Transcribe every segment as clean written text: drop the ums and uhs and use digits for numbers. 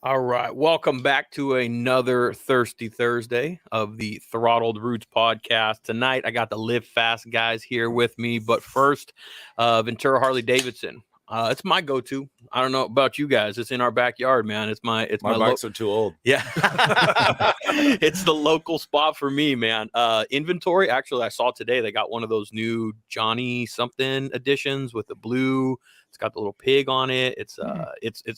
All right. Welcome back to another Thirsty Thursday of the Throttled Roots podcast. Tonight, I got the Live Fast guys here with me. But first, Ventura Harley Davidson. It's my go-to. I don't know about you guys. It's in our backyard, man. It's my bikes are too old. Yeah. It's the local spot for me, man. Inventory. Actually, I saw today they got one of those new Johnny something editions with the blue. It's got the little pig on it. It's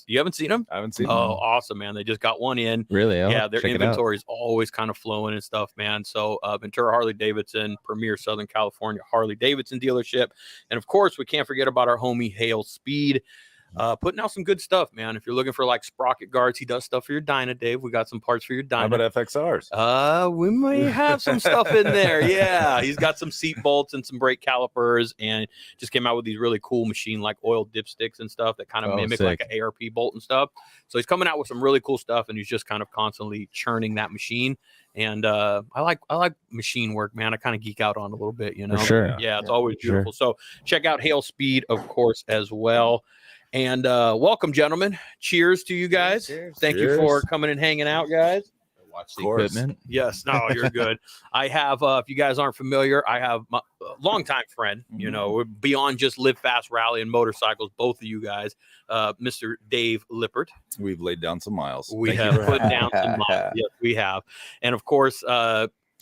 you haven't seen them? I haven't seen them. them. Oh, awesome, man. They just got one in. Really? Yeah, their inventory is always kind of flowing and stuff, man. So Ventura Harley Davidson, premier Southern California Harley Davidson dealership. And of course, we can't forget about our homie Hale Speed. Putting out some good stuff, man. If you're looking for like sprocket guards, he does stuff for your Dyna, Dave. We got some parts for your Dyna. How about FXRs? We may have some stuff in there. Yeah, he's got some seat bolts and some brake calipers, and just came out with these really cool machine like oil dipsticks and stuff that kind of mimic like an ARP bolt and stuff. So he's coming out with some really cool stuff, and he's just kind of constantly churning that machine. And I like machine work, man. I kind of geek out on it a little bit, you know. For sure. Yeah, it's always beautiful. So check out Hale Speed, of course, as well. And welcome, gentlemen. Cheers to you guys. Cheers. Thank you for coming and hanging out, guys. Watch the equipment. Yes. No, you're good. I have, if you guys aren't familiar, I have my longtime friend, you know, we're beyond just Live Fast Rally and motorcycles, both of you guys, Mr. Dave Lippert. We've laid down some miles. We have put down some miles. Yes, we have. And of course,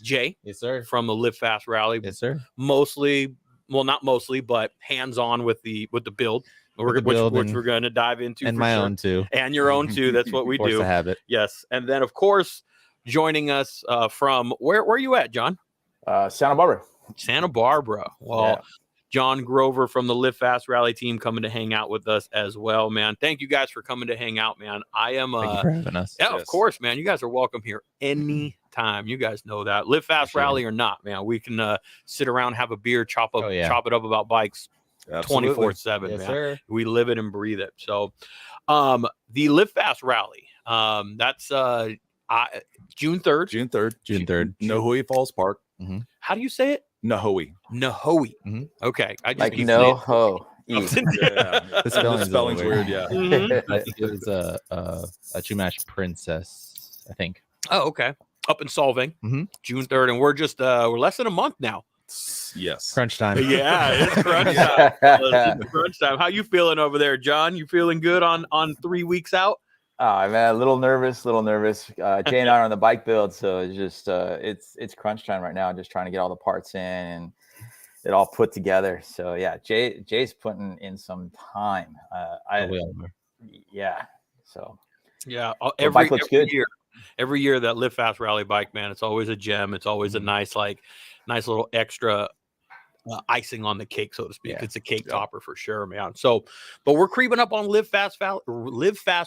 Jay. Yes, sir. From the Live Fast Rally. Yes, sir. Mostly, well, not mostly, but hands-on with the build. Which we're going to dive into. And my own too. And your own too. That's what we do. Force a habit. Yes. And then, of course, joining us from where are you at, John? Santa Barbara. Santa Barbara. Well, yeah. John Grover from the Live Fast Rally team coming to hang out with us as well, man. Thank you guys for coming to hang out, man. I am Thank you for having us. Yeah, of course, man. You guys are welcome here anytime. You guys know that. Live Fast Rally or not, man. We can sit around, have a beer, chop it up about bikes. 24/7, yes, man. Sir. We live it and breathe it. So the Live Fast Rally, that's June 3rd. June 3rd. Nojoqui Falls Park. Mm-hmm. How do you say it? Nojoqui. Mm-hmm. Okay. I just like no-ho. The spelling's weird, yeah. Mm-hmm. I think it was a Chumash princess, I think. Oh, okay. Up in Solvang, June 3rd. And we're just we're less than a month now. Yes. Crunch time. Yeah, it's crunch time. It's crunch time. How you feeling over there, John? You feeling good on 3 weeks out? Oh man, a little nervous. Jay and I are on the bike build, so it's just it's crunch time right now. Just trying to get all the parts in and it all put together. So yeah, Jay's putting in some time. Yeah. So yeah, every year that Live Fast Rally bike, man, it's always a gem. It's always a nice little extra icing on the cake, so to speak. It's a cake topper for sure, man. So, but we're creeping up on Live Fast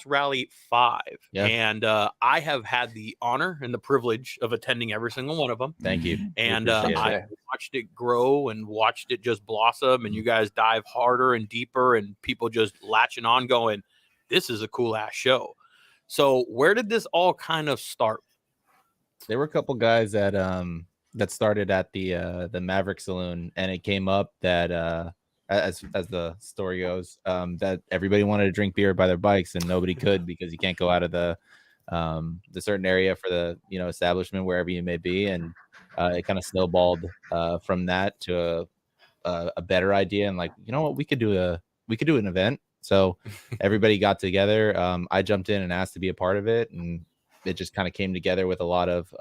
Rally 5, and I have had the honor and the privilege of attending every single one of them. Thank you. And I watched it grow and watched it just blossom, and you guys dive harder and deeper, and people just latching on, going, "This is a cool ass show." So, where did this all kind of start? There were a couple guys that started at the Maverick Saloon, and it came up that as the story goes, that everybody wanted to drink beer by their bikes and nobody could because you can't go out of the certain area for the establishment wherever you may be, and it kind of snowballed from that to a better idea, and like, you know what, we could do an event. So everybody got together. I jumped in and asked to be a part of it, and it just kind of came together with a lot of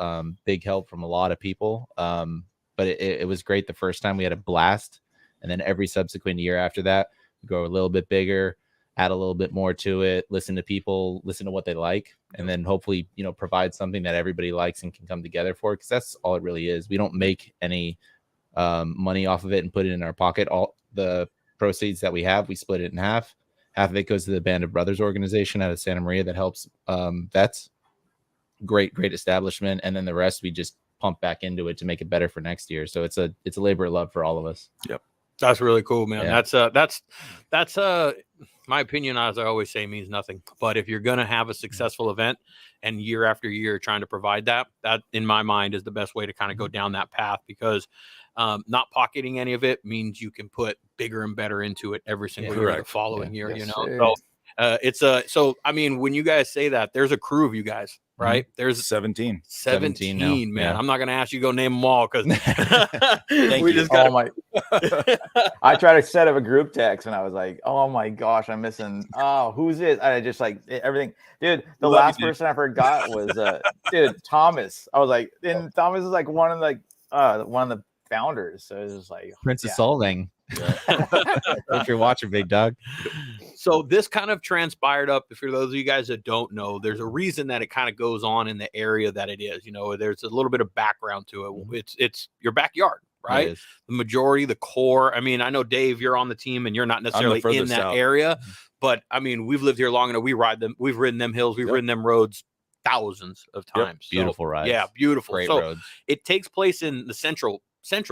big help from a lot of people. But it was great the first time. We had a blast. And then every subsequent year after that, we go a little bit bigger, add a little bit more to it, listen to people, listen to what they like, and then hopefully, provide something that everybody likes and can come together for, because that's all it really is. We don't make any money off of it and put it in our pocket. All the proceeds that we have, we split it in half. Half of it goes to the Band of Brothers organization out of Santa Maria that helps vets. Great establishment, and then the rest we just pump back into it to make it better for next year. So it's a labor of love for all of us. Yep, that's really cool, man. Yeah. That's my opinion, as I always say, means nothing. But if you're gonna have a successful event and year after year trying to provide that in my mind is the best way to kind of go down that path, because not pocketing any of it means you can put bigger and better into it every single year the following year. Yes, So So I mean, when you guys say that, there's a crew of you guys, right? There's 17 now. man. Yeah. I'm not gonna ask you to go name them all because we just got. Oh my! I tried to set up a group text and I was like, "Oh my gosh, I'm missing. Oh, who's it?" I just like everything, dude. The last person I forgot was dude Thomas. I was like, and Thomas is like one of the founders. So it was just like Prince of Solvang. If you're watching, big dog. So this kind of transpired up. For those of you guys that don't know, there's a reason that it kind of goes on in the area that it is. You know, there's a little bit of background to it. It's your backyard, right? The majority, the core. I mean, I know Dave, you're on the team, and you're not necessarily in that area, but I mean, we've lived here long enough. We've ridden them hills, we've ridden them roads thousands of times. Beautiful rides. Yeah, beautiful. Great roads. It takes place in the Central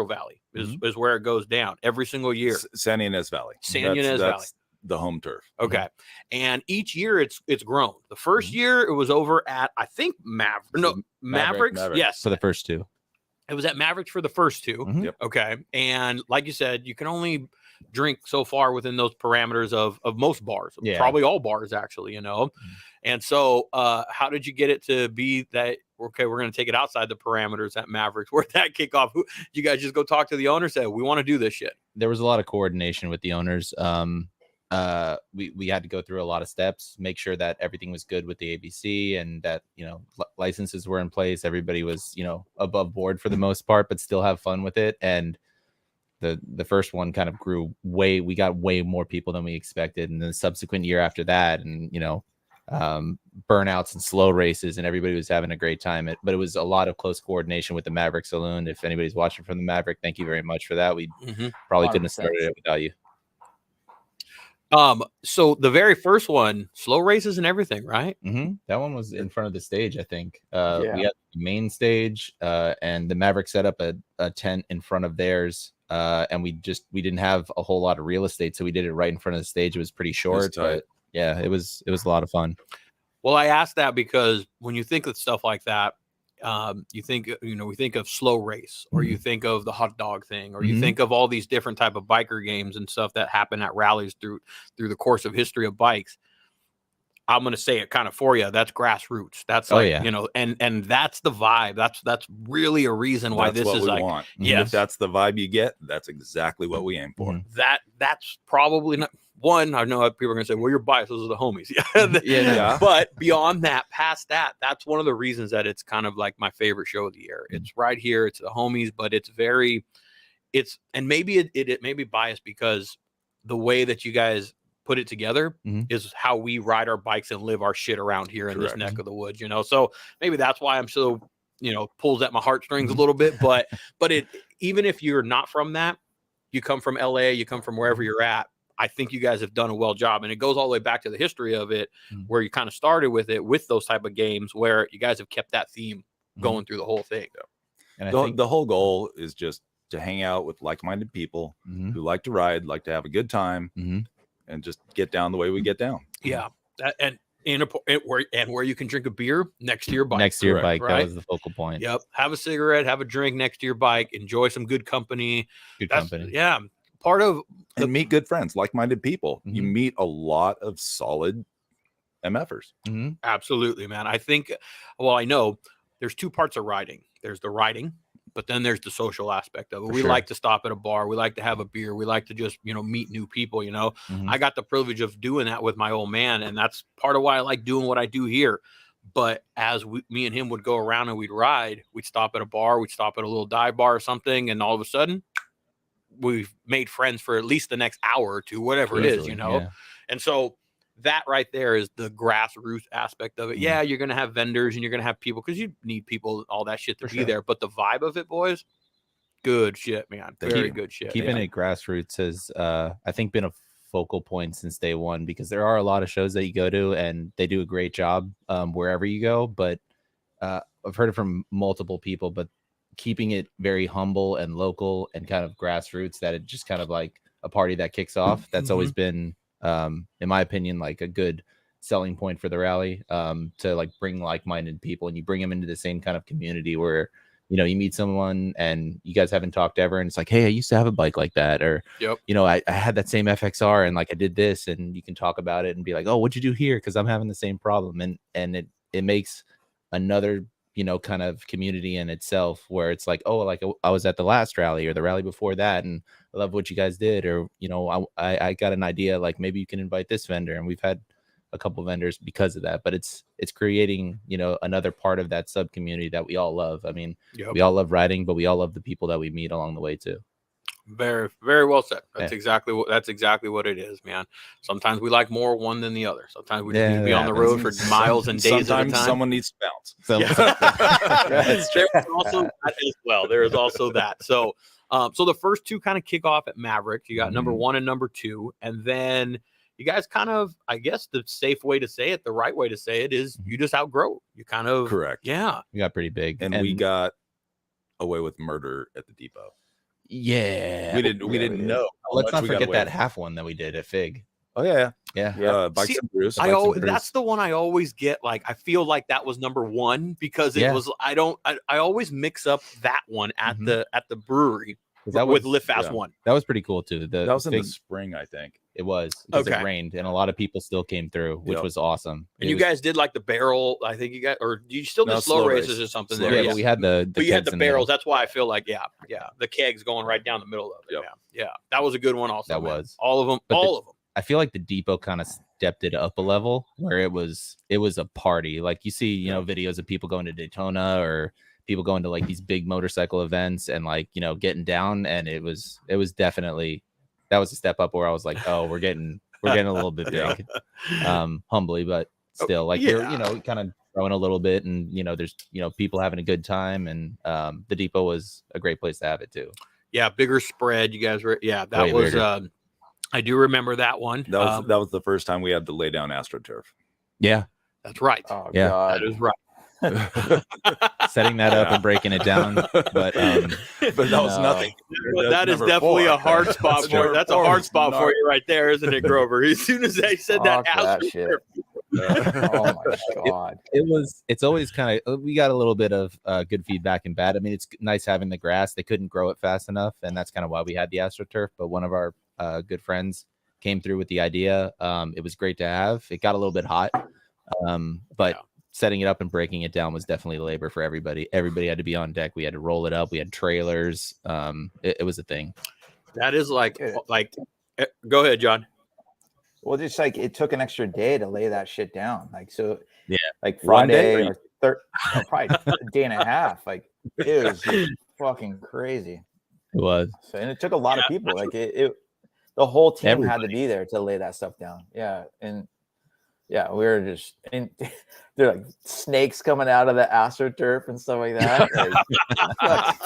Valley is where it goes down every single year. San Ynez Valley. That's the home turf. Okay. And each year it's grown. The first year it was over at, I think, Mavericks. Yes. For the first two. It was at Mavericks for the first two. Yep. Okay. And like you said, you can only drink so far within those parameters of most bars. Yeah. Probably all bars, actually, you know. And so how did you get it to be that, okay, we're going to take it outside the parameters at Mavericks? Where'd that kick off? You guys just go talk to the owner, say, we want to do this shit? There was a lot of coordination with the owners. We had to go through a lot of steps, make sure that everything was good with the ABC and that, you know, licenses were in place. Everybody was, you know, above board for the most part, but still have fun with it. And the first one kind of grew we got way more people than we expected. And the subsequent year after that, and, you know, burnouts and slow races, and everybody was having a great time. But it was a lot of close coordination with the Maverick Saloon. If anybody's watching from the Maverick, thank you very much for that. We probably couldn't have started it without you. So the very first one, slow races and everything, right? That one was in front of the stage, I think. We had the main stage, and the Maverick set up a tent in front of theirs. And we didn't have a whole lot of real estate, so we did it right in front of the stage. It was pretty short, but yeah, it was a lot of fun. Well, I asked that because when you think of stuff like that, we think of slow race, or you think of the hot dog thing, or you think of all these different type of biker games and stuff that happen at rallies through the course of history of bikes. I'm going to say it kind of for you. That's grassroots. That's you know, and that's the vibe. That's really a reason why this is like, want. Yes. If that's the vibe you get, that's exactly what we aim for. That's probably not one. I know people are going to say, well, you're biased. Those are the homies. Yeah. But beyond that, past that, that's one of the reasons that it's kind of like my favorite show of the year. It's right here. It's the homies, but and maybe it may be biased because the way that you guys put it together is how we ride our bikes and live our shit around here in this neck of the woods, you know? So maybe that's why I'm so, you know, pulls at my heartstrings a little bit, but even if you're not from that, you come from LA, you come from wherever you're at, I think you guys have done a well job. And it goes all the way back to the history of it, where you kind of started with it, with those type of games where you guys have kept that theme going through the whole thing. And the whole goal is just to hang out with like-minded people who like to ride, like to have a good time, and just get down the way we get down. Yeah. Where you can drink a beer next to your bike. Next to your bike. Right? That was the focal point. Yep. Have a cigarette, have a drink next to your bike, enjoy some good company. Yeah. Part of and meet good friends, like-minded people. You meet a lot of solid MFers. Absolutely, man. I know there's two parts of riding. There's the riding, but then there's the social aspect of it. We like to stop at a bar. We like to have a beer. We like to just, you know, meet new people, you know. I got the privilege of doing that with my old man, and that's part of why I like doing what I do here. But as me and him would go around and we'd ride, we'd stop at a bar, we'd stop at a little dive bar or something, and all of a sudden we've made friends for at least the next hour or two, whatever it is, you know. Yeah. And so that right there is the grassroots aspect of it. Yeah, you're going to have vendors and you're going to have people because you need people, all that shit to be there. But the vibe of it, boys, good shit, man. Very good shit. Keeping it grassroots has, I think, been a focal point since day one, because there are a lot of shows that you go to and they do a great job wherever you go. But I've heard it from multiple people, but keeping it very humble and local and kind of grassroots, that it just kind of like a party that kicks off. That's always been, in my opinion, like a good selling point for the rally, to like bring like-minded people, and you bring them into the same kind of community where, you meet someone and you guys haven't talked ever, and it's like, hey, I used to have a bike like that, or I had that same FXR and like I did this, and you can talk about it and be like, oh, what'd you do here? Because I'm having the same problem, and it makes another kind of community in itself, where it's like, oh, like I was at the last rally or the rally before that, and I love what you guys did, or I got an idea, like maybe you can invite this vendor, and we've had a couple vendors because of that. But it's creating another part of that sub community that we all love. I mean, we all love riding, but we all love the people that we meet along the way too. Very, very well said. That's exactly what it is, man. Sometimes we like more one than the other. Sometimes we just need to be on the road for miles and days at a time. Sometimes someone needs to bounce. There's also that as well. There is also that. So so the first two kind of kick off at Maverick. You got number 1 and number 2, and then you guys kind of, I guess the safe way to say it, the right way to say it is you just outgrow. You kind of correct. Yeah. We got pretty big, and we got away with murder at the depot. Yeah, we didn't know. Let's not forget that half one that we did at Fig. Oh yeah. Bikes and Brews. That's the one I always get. Like I feel like that was number 1 because it was. I always mix up that one at the brewery with Live Fast 1. That was pretty cool too. That was in the spring, I think. It was because it rained and a lot of people still came through, which was awesome. And you guys did like the barrel. I think you got, or you still did slow races or something there. Yeah, we had but you had the barrels. That's why I feel like the kegs going right down the middle of it. Yeah, that was a good one. Also, that was all of them. I feel like the depot kind of stepped it up a level where it was a party. Like you see, videos of people going to Daytona or people going to like these big motorcycle events and like getting down, and it was definitely. That was a step up where I was like, oh, we're getting a little bit big, humbly, but still like you're, kind of growing a little bit, and there's people having a good time, and the depot was a great place to have it too. Yeah, bigger spread. You guys were that was bigger. I do remember that one. That was the first time we had to lay down AstroTurf. Yeah, that's right. Oh, yeah, God. That is right. Setting that up and breaking it down, but that was nothing. That is definitely a hard spot for you. That's a hard spot for you right there, isn't it, Grover? As soon as they said that shit. Oh my God. It's always kind of, we got a little bit of good feedback and bad. I mean, it's nice having the grass. They couldn't grow it fast enough, and that's kind of why we had the AstroTurf. But one of our good friends came through with the idea. It was great to have. It got a little bit hot, but setting it up and breaking it down was definitely labor for everybody. Everybody had to be on deck. We had to roll it up. We had trailers. It was a thing. That is like, go ahead, John. Well, just like it took an extra day to lay that shit down. Like, so like Friday or probably a day and a half. Like it was just fucking crazy. It was. So, and it took a lot of people. Like the whole team had to be there to lay that stuff down. Yeah. And we were just they're like snakes coming out of the AstroTurf and stuff like that. Like,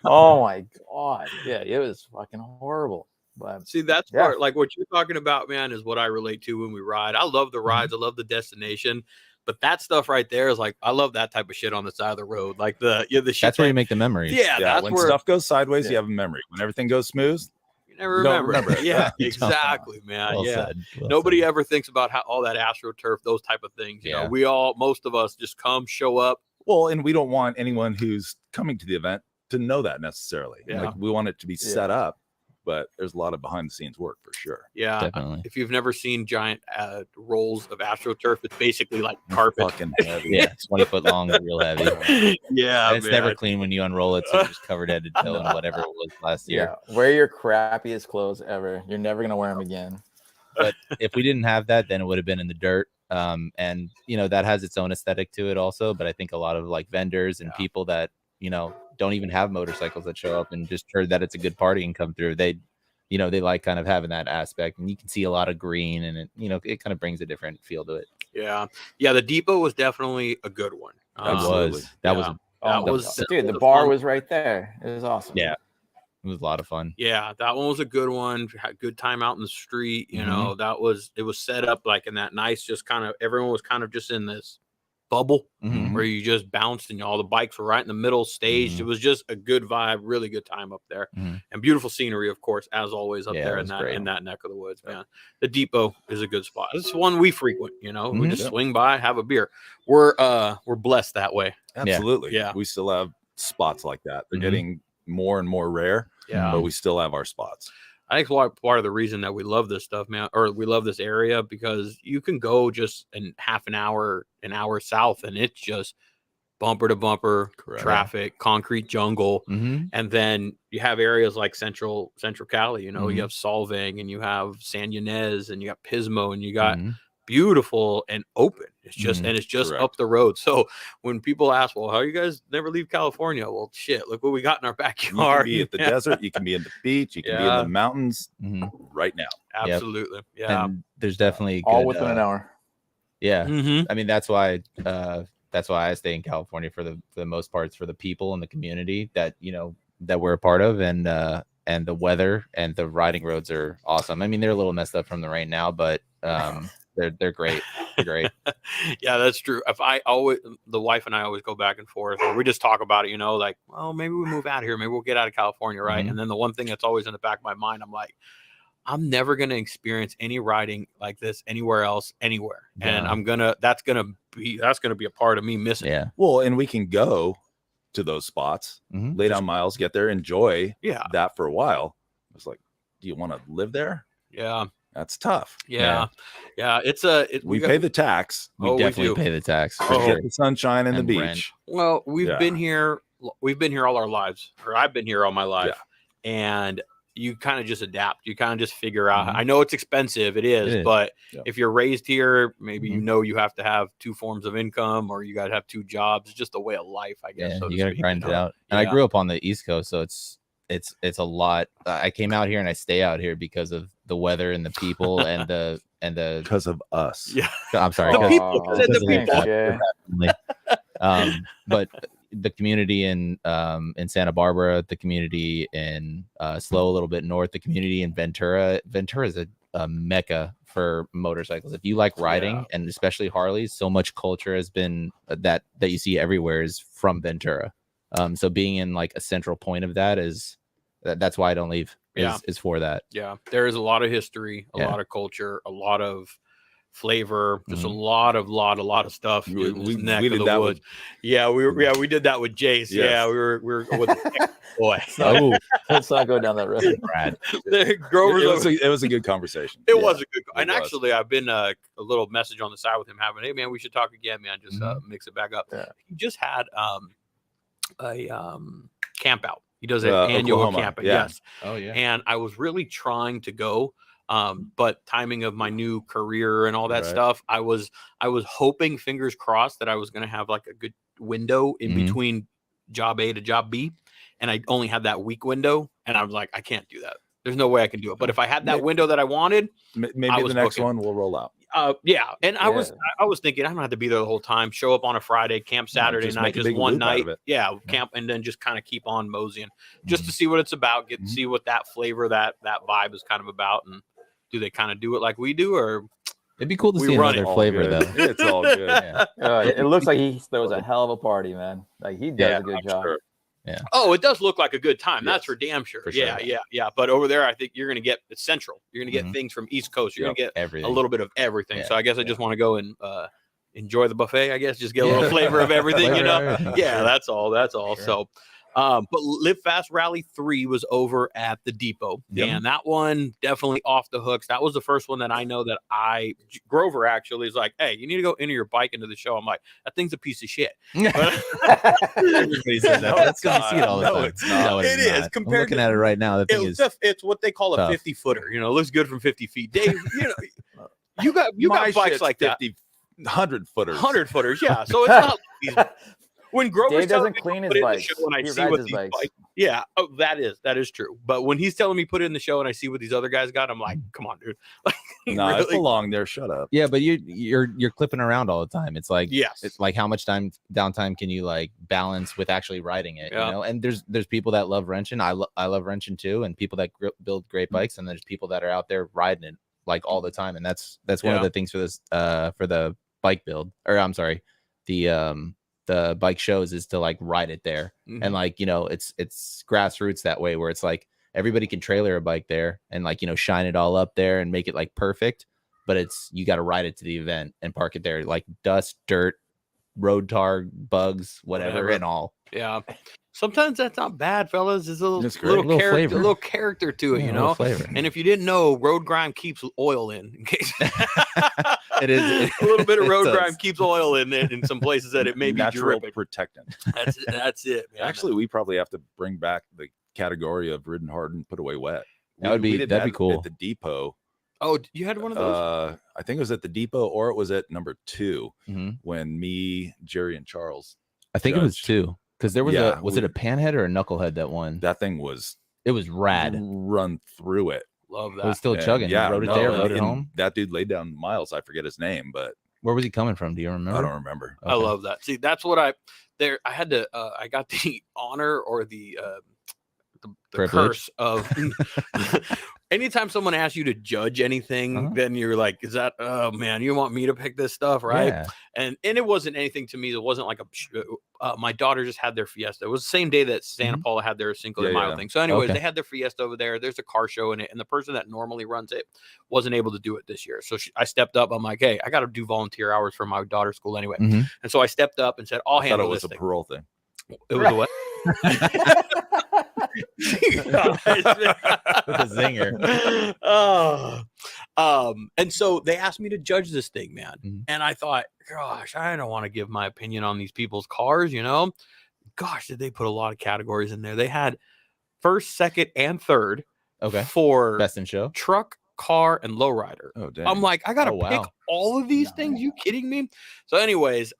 oh my God. Yeah, it was fucking horrible. But see, that's part like what you're talking about, man, is what I relate to when we ride. I love the rides, I love the destination. But that stuff right there is like, I love that type of shit on the side of the road. Like the shit. That's where you make the memories. Yeah, that's when where stuff goes sideways, you have a memory. When everything goes smooth, you never remember it. Yeah, exactly, man. Well yeah. said. Nobody ever thinks about how all that AstroTurf, those type of things. You know, most of us just come, show up. Well, and we don't want anyone who's coming to the event to know that necessarily. Yeah. Like we want it to be set up. But there's a lot of behind the scenes work for sure. Yeah, definitely. If you've never seen giant rolls of AstroTurf, it's basically like carpet. Fucking heavy. Yeah, 20 foot long, real heavy. Yeah, and it's never clean when you unroll it, so you're just covered head to toe in whatever it was last year. Yeah, wear your crappiest clothes ever. You're never gonna wear them again. But if we didn't have that, then it would have been in the dirt. And that has its own aesthetic to it also. But I think a lot of like vendors and people that don't even have motorcycles that show up and just heard that it's a good party and come through, they like kind of having that aspect, and you can see a lot of green, and it kind of brings a different feel to it. Yeah, the depot was definitely a good one. That was dude, the bar was right there. It was awesome. Yeah, it was a lot of fun. Yeah, that one was a good one. Had good time out in the street. It was set up like in that nice, just kind of, everyone was kind of just in this bubble where you just bounced and all the bikes were right in the middle staged. It was just a good vibe, really good time up there, and beautiful scenery, of course, as always up there in that neck of the woods, man. The depot is a good spot. It's one we frequent. We just swing by, have a beer. We're blessed that way. Absolutely. Yeah, we still have spots like that. They're getting more and more rare. Yeah. But we still have our spots. I think it's part of the reason that we love this stuff, man, or we love this area, because you can go just in half an hour south, and it's just bumper to bumper traffic, concrete jungle. And then you have areas like Central Cali, you know, you have Solvang, and you have San Ynez, and you got Pismo, and you got beautiful and open. It's just and it's just up the road. So when people ask, well, how you guys never leave California? Well, shit, look what we got in our backyard. You can be at the desert, you can be in the beach, you can be in the mountains right now. Absolutely. Yeah. And there's definitely all good, within an hour. Yeah. I mean, that's why I stay in California for the most parts, for the people and the community that, you know, that we're a part of, and the weather and the riding roads are awesome. I mean, they're a little messed up from the rain now, but they're great. They're great. Yeah, that's true. The wife and I always go back and forth, or we just talk about it, you know, like, well, maybe we move out here, maybe we'll get out of California, right? And then the one thing that's always in the back of my mind, I'm like, I'm never going to experience any riding like this anywhere else, anywhere. And that's going to be a part of me missing. Yeah. Well, and we can go to those spots, lay down miles, get there, enjoy that for a while. It's like, do you want to live there? Yeah. That's tough. Yeah. We pay the tax. We definitely pay the tax. We get the sunshine and the beach. Rent. Well, we've been here all our lives, or I've been here all my life. And you kind of just adapt. You kind of just figure out. I know it's expensive. It is. But if you're raised here, maybe you know you have to have 2 forms of income, or you got to have 2 jobs. It's just a way of life, I guess. Yeah, you got to grind it out. And I grew up on the East Coast, so it's a lot. I came out here and I stay out here because of the weather and the people and the because of us. Yeah, I'm sorry. The people. But the community in Santa Barbara, the community in Slow, a little bit north, the community in Ventura is a mecca for motorcycles. If you like riding and especially Harleys, so much culture has been that you see everywhere is from Ventura. So being in like a central point of that's why I don't leave. Is for that. Yeah, there is a lot of history, a lot of culture, a lot of flavor, just a lot of stuff. We did that with, we did that with Jace. Yes. Yeah, we were with boy. Let's not go down that road. Brad. It was a good conversation. It was a good, and actually, I've been a little message on the side with him having, hey man, we should talk again, man. Just mix it back up. Yeah. He just had a camp out. He does an annual camping. Yeah. Yes. Oh yeah. And I was really trying to go. But timing of my new career and all that stuff, I was hoping, fingers crossed, that I was going to have like a good window in between job A to job B. And I only had that week window. And I was like, I can't do that. There's no way I can do it. But if I had that window that I wanted, maybe the next one will roll out. And I was thinking, I don't have to be there the whole time. Show up on a Friday, camp Saturday night, just one night. Camp, and then just kind of keep on moseying, just to see what it's about, see what that flavor, that vibe is kind of about. And do they kind of do it like we do, or it'd be cool to see another flavor though? It's all good. It looks like he throws a hell of a party, man. Like he does a good job. Sure. Yeah. Oh, it does look like a good time. That's for damn sure. For sure. Yeah. But over there, I think you're going to get it's central. You're going to get things from East Coast. You're going to get everything. A little bit of everything. Yeah. So I guess I just want to go and enjoy the buffet. I guess just get a little flavor of everything. You know. Yeah. That's all. Sure. So. But Live Fast Rally 3 was over at the depot, and that one definitely off the hooks. That was the first one that I know that Grover actually is like, hey, you need to go enter your bike into the show. I'm like, that thing's a piece of shit. Everybody says that. That's because you see it all the time. It's not. No, it is. I'm looking at it right now. That thing it's what they call tough. a 50 footer. You know, it looks good from 50 feet. Dave, you got bikes like 50, that. 100 footers. 100 footers. Yeah. So it's not. When Grover doesn't clean his bike, when I see what these bikes, that is true. But when he's telling me put it in the show and I see what these other guys got, I'm like, come on, dude. No, really? It's along there. Shut up. Yeah, but you're clipping around all the time. It's like it's like how much downtime can you like balance with actually riding it? Yeah. You know, and there's people that love wrenching. I love wrenching too, and people that build great bikes, and there's people that are out there riding it like all the time, and that's one of the things for this for the bike build, or I'm sorry, the bike shows is to like ride it there. And like, you know, it's grassroots that way where it's like everybody can trailer a bike there and like, you know, shine it all up there and make it like perfect, but you got to ride it to the event and park it there, like dust, dirt, road tar, bugs, whatever. And all. Yeah. sometimes that's not bad, fellas. There's a It's great. little Little character, flavor. a little character to it, Yeah, you a little know. flavor. And if you didn't know, road grime keeps oil in case It is a little bit of it road does. grime keeps oil in it in some places that it may be natural dripping. protectant. That's it. Man. Actually, we probably have to bring back the category of ridden hard and put away wet. That'd be cool. At the depot. Oh, you had one of those? I think it was at the depot, or it was at number 2 Mhm. when me, Jerry, and Charles. I think it was judged. 2 because there was Yeah, was it a panhead or a knucklehead that won? That thing was It was rad. run through it. Love It was that. still And chugging. yeah, Rode it no, there, and- rode it and home. That dude laid down miles. I forget his name, but Where was he coming from? Do you remember? I don't remember. I love that. See, that's what I had to I got the honor or the Privilege. curse of anytime someone asks you to judge anything, then you're like, is that, oh man, you want me to pick this stuff, right? Yeah. And it wasn't anything to me. It wasn't like my daughter just had their Fiesta. It was the same day that Santa Paula had their Cinco de Yeah, Mayo yeah. thing. So anyways, Okay. they had their Fiesta over there. There's a car show in it. And the person that normally runs it wasn't able to do it this year. So I stepped up. I'm like, hey, I got to do volunteer hours for my daughter's school anyway. Mhm. And so I stepped up and said, I'll I thought handle it was this a thing. parole thing. It was a what? With a zinger. And so they asked me to judge this thing, man. Mhm. And I thought, gosh, I don't want to give my opinion on these people's cars, you know? Gosh, did they put a lot of categories in there? They had first, second, and third Okay. for Best in show. truck, car, and lowrider. Oh, damn. I'm like, I gotta Oh, wow. pick all of these things. You kidding me? So, anyways,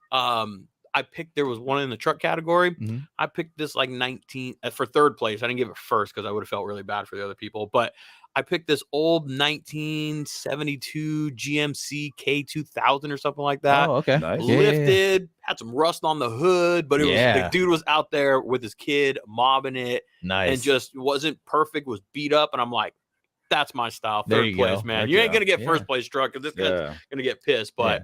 I picked. There was one in the truck category. Mhm. I picked this like 19 for third place. I didn't give it first because I would have felt really bad for the other people. But I picked this old 1972 GMC K2000 or something like that. Oh, okay. Nice. Yeah, yeah, yeah. Lifted, had some rust on the hood, but it was Yeah. the dude was out there with his kid mobbing it Nice. and just wasn't perfect, was beat up. And I'm like, that's my style. There Third you place, go. man. Heck You ain't yeah. gonna get Yeah. first place truck because this guy's Yeah. gonna get pissed. But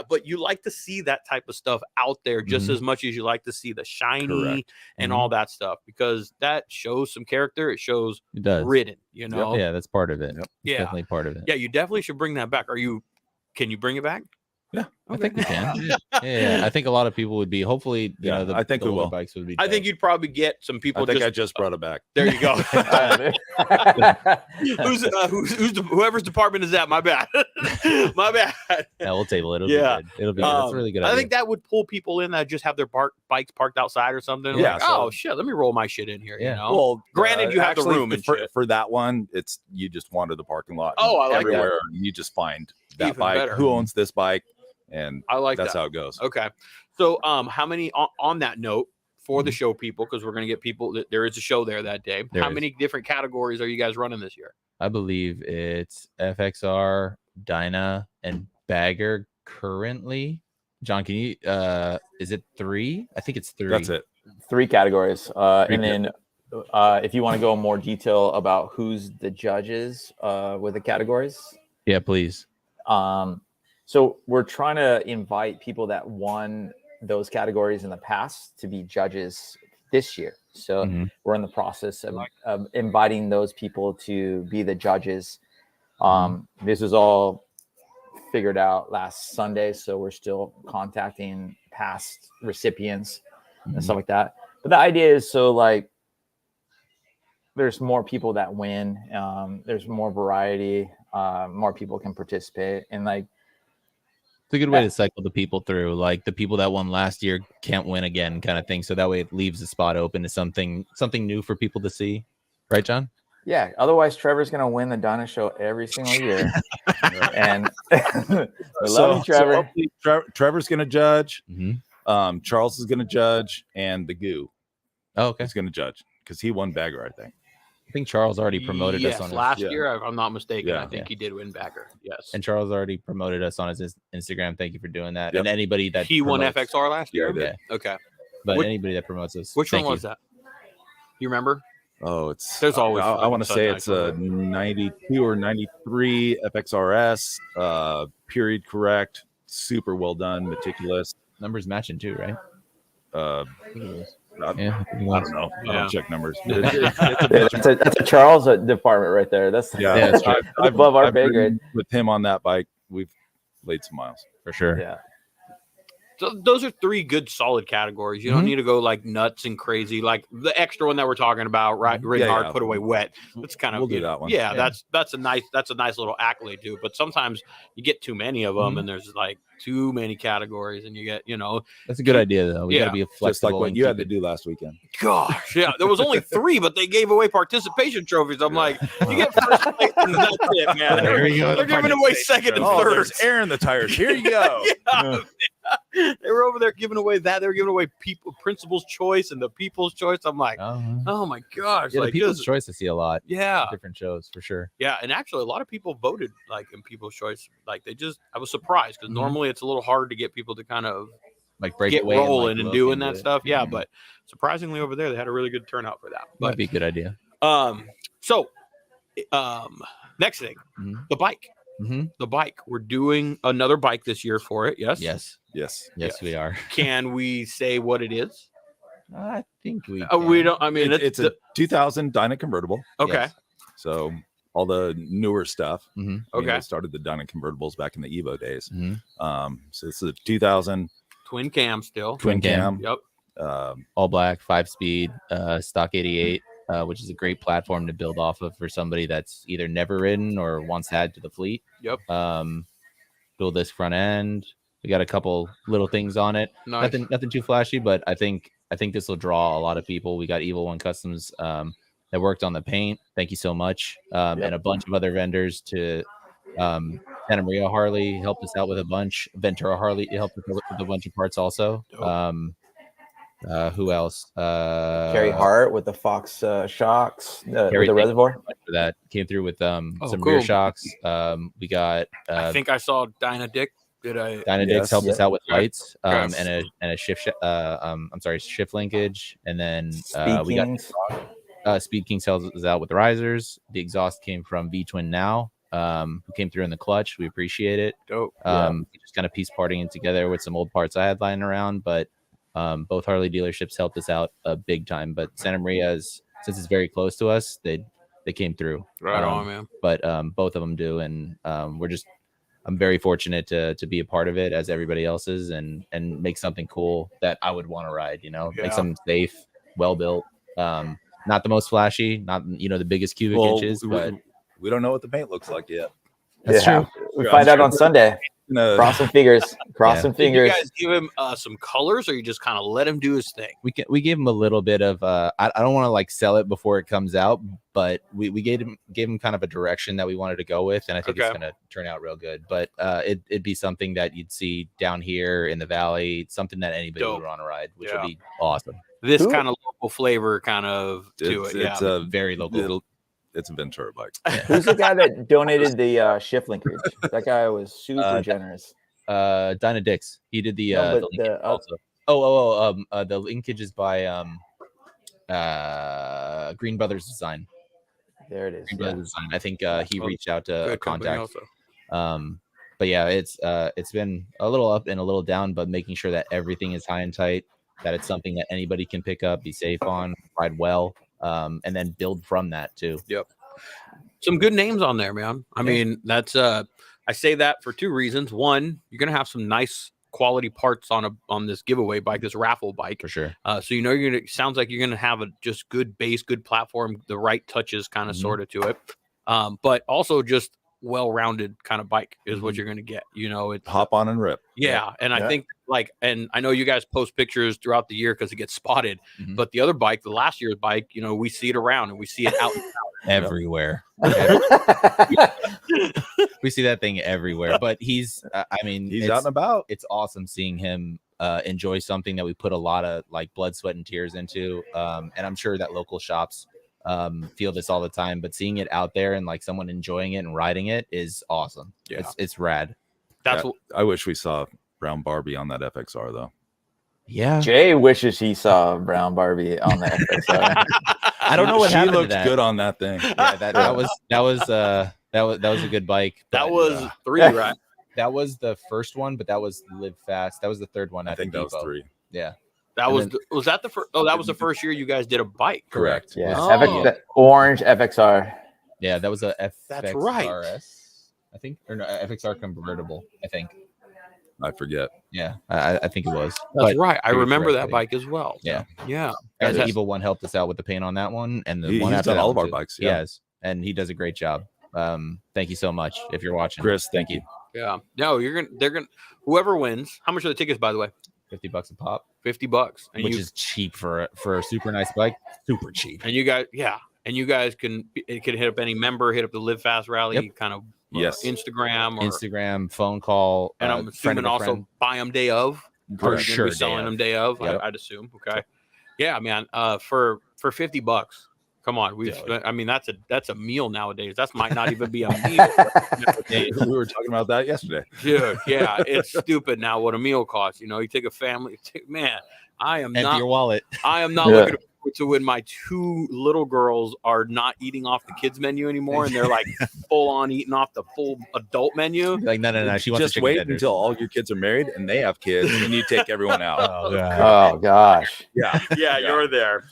but you like to see that type of stuff out there just Mhm. as much as you like to see the shiny Correct. and Mhm. all that stuff because that shows some character. It shows It does. ridden, you know. Yeah, that's part of it. Yep. It's Yeah. definitely part of it. Yeah, you definitely should bring that back. Can you bring it back? Yeah. I think we can. Yeah. I think a lot of people would be. Hopefully, you Yeah, know, the I think the we older will. bikes would be. I think you'd probably get some people. I think I just brought it back. There you go. Whoever's department is that? My bad. My bad. Yeah, we'll table it. It'll Yeah. be good. It'll be good. That's a really good. I idea. think that would pull people in that just have their bikes parked outside or something. Yeah, Like, so- oh shit, let me roll my shit in here. Yeah. You know. Well, Granted, you have the actually, room and for, shit. for that one. It's you just wander the parking lot. Oh, I like that. everywhere. You just find that Even bike. better. Who owns this bike? And I like that's that. how it goes. Okay. So, how many on that note for the show people? Because we're gonna get people. There is a show there that day. There how is. many different categories are you guys running this year? I believe it's FXR, Dyna, and Bagger currently. John, can you? Is it 3? I think it's 3. That's it. 3 categories. And Three then if you want to go in more detail about who's the judges with the categories. Yeah, please. So we're trying to invite people that won those categories in the past to be judges this year. So Mhm. we're in the process of inviting those people to be the judges. This was all figured out last Sunday, so we're still contacting past recipients and stuff like that. But the idea is so like there's more people that win. There's more variety. More people can participate, and like It's a good way to cycle the people through. Like the people that won last year can't win again, kind of thing. So that way it leaves the spot open to something new for people to see. Right, John? yeah. Otherwise, Trevor's gonna win the Donna Show every single year, and we love you, Trevor. hopefully Trevor's going to judge. Mm-hmm. Charles is going to judge, and the Goo Oh, okay. is going to judge because he won Bagger, I think. I think Charles already promoted yes, us on his, last yeah. year, if I'm not mistaken. Yeah. I think he did win Bagger. Yes. and Charles already promoted us on his Instagram. Thank you for doing that. Yep. And anybody that he won promotes- FXR last Yeah, year. I did. Yeah, Okay. but Which- anybody that promotes us, Which thank one you. was that? You remember? Oh, it's There's always I want to such say nice it's a 92 or 93 FXRS, period correct, super well done, meticulous. Numbers matching too, right? I Yeah, don't know. I Yeah. don't check numbers. That's a Charles department right there. That's Yeah, that's true. above our pay ridden grade. with him on that bike. We've laid some miles. for sure. Yeah. So those are 3 good solid categories. You don't need to go like nuts and crazy. Like the extra one that we're talking about, right? Ridden hard, put away wet. That's kind of we'll do that one. Yeah, that's a nice little accolade too. But sometimes you get too many of them, and there's like too many categories, and you get That's a good idea though. We gotta be flexible. Just like what you had to do last weekend. Gosh, yeah, there was only 3, but they gave away participation trophies. I'm like, you get first place, and that's it, man. There you go. They're giving away second and third. There's air in the tires. Here you go. Yeah. They were over there giving away that. They were giving away Principal's Choice and the People's Choice. I'm like, oh my gosh. Yeah, like, the People's Choice I see a lot. Yeah. Different shows for sure. Yeah. And actually, a lot of people voted like in People's Choice. Like I was surprised because normally it's a little hard to get people to kind of like break get away rolling and doing that it. stuff. Yeah. But surprisingly over there, they had a really good turnout for that. Might be a good idea. So next thing, the bike. The bike. We're doing another bike this year for it. Yes. Yes, we are. Can we say what it is? I think we. We don't. I mean, it's a 2000 Dyna convertible. Okay. Yes. So all the newer stuff. Okay. They started the Dyna convertibles back in the Evo days. So it's a 2000 twin cam still. twin cam. Yep. All black, 5-speed, stock 88. Which is a great platform to build off of for somebody that's either never ridden or wants to add to the fleet. Yep. Dual disc front end. We got a couple little things on it. Nice. Nothing too flashy, but I think this will draw a lot of people. We got Evil One Customs that worked on the paint. Thank you so much. And a bunch of other vendors to Santa Maria Harley helped us out with a bunch. Ventura Harley helped us with a bunch of parts also. Who else? Carrie Hart with the Fox shocks, with Carrie, the reservoir. For that came through with some cool. rear shocks. We got I think I saw Dyna Dick. Did I? Dyna Dix helped us out with lights Yes. and a shift shift linkage, and then we Kings. got Speed Kings helped us out with the risers. The exhaust came from V Twin Now, who came through in the clutch. We appreciate it. Dope. We just kind of piece parting it together with some old parts I had lying around, but both Harley dealerships helped us out big time. But Santa Maria's, since it's very close to us, they came through. Right on, man. But both of them do, and I'm very fortunate to be a part of it, as everybody else is, and make something cool that I would want to ride. Make something safe, well built. Not the most flashy, not the biggest cubic inches, but we don't know what the paint looks like yet. that's true. We find out on Sunday. No. Cross some fingers. Cross some Did you fingers. guys give him some colors, or you just kind of let him do his thing? We gave him a little bit of I don't want to like sell it before it comes out, but we gave him kind of a direction that we wanted to go with, and I think it's gonna turn out real good. But it'd be something that you'd see down here in the valley, something that anybody would want to ride, which would be awesome. This kind of local flavor kind of to it. It's Yeah. a Very local. It's a Ventura bike. Who's the guy that donated the shift linkage? That guy was super generous. Dyna Dix. He did the No, but linkage the, also. The linkage is by Green Brothers Design. There it is. Green Brothers Design. I think he reached out to a Good company contact. also. But yeah, it's been a little up and a little down, but making sure that everything is high and tight, that it's something that anybody can pick up, be safe on, ride well, and then build from that too. Yep. Some good names on there, man. I mean, that's I say that for 2 reasons. One, you're gonna have some nice quality parts on this giveaway bike, this raffle bike, For sure. so sounds like you're gonna have a just good base, good platform, the right touches kind of sort of to it, but also just well-rounded kind of bike is what you're gonna get. It's Hop on and rip. yeah, and I think and I know you guys post pictures throughout the year because it gets spotted, but the other bike, the last year's bike, we see it around and we see it out and out. Everywhere. We see that thing everywhere. But he's He's out and about. It's awesome seeing him enjoy something that we put a lot of like blood, sweat, and tears into. And I'm sure that local shops feel this all the time, but seeing it out there and like someone enjoying it and riding it is awesome. Yeah. It's rad. That's I wish we saw Brown Barbie on that FXR though. Yeah. Jay wishes he saw Brown Barbie on the FXR. I don't know what She happened to looked that. good on that thing. Yeah, that was a good bike. that but, was 3, right? that was the first one, but that was Live Fast. That was the third one. I think that was 3. Yeah. That And was then- was that the first? Oh, that was the first year you guys did a bike. Correct. Yeah, Oh. the orange FXR. Yeah, that was a FXRS. That's right. I think, or no, FXR convertible. I think. I forget. Yeah, I think it was. That's But right. I figured remember that correctly. bike as well. Yeah. Yeah. And Guys, the Evil One helped us out with the paint on that one, and the one He's after done that all of one our too. bikes. He Yeah. has, and he does a great job. Thank you so much if you're watching, Chris, thank you. Yeah. No, they're gonna whoever wins. How much are the tickets, by the way? $50 a pop, $50. And which is cheap for a super nice bike. Super cheap. and you guys, yeah. And you guys can hit up any member, hit up the Live Fast Rally kind of Yes. Instagram or Instagram, phone call, and I'm friend assuming of a also friend. buy them day of. For Or you're sure, gonna be selling day them of. day of. Yep. I'd assume. Okay. Yeah, man. For $50. Come on, I mean, that's a meal nowadays. That might not even be a meal. We were talking about that yesterday. Dude, yeah, it's stupid now what a meal costs. You know, you take a family. Man, I am Empty your wallet. I am not looking forward to when my 2 little girls are not eating off the kids menu anymore, and they're like full on eating off the full adult menu. Like no. She wants Just wait until all your kids are married and they have kids, and you take everyone out. Oh, God. Oh gosh. Yeah, Yeah, you're there.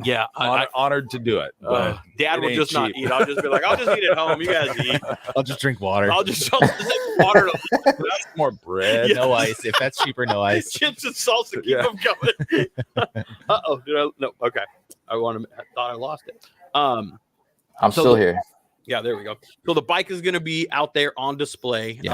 Yeah, honored to do it. But Dad it will ain't just not cheap. eat. I'll just be like, I'll just eat at home. You guys eat. I'll just drink water. I'll just take water. more bread. No ice. If that's cheaper, no ice. Chips and salsa, keep them coming. Uh-oh. No, okay. I thought I lost it. I'm still here. Yeah, there we go. So the bike is going to be out there on display, Yes.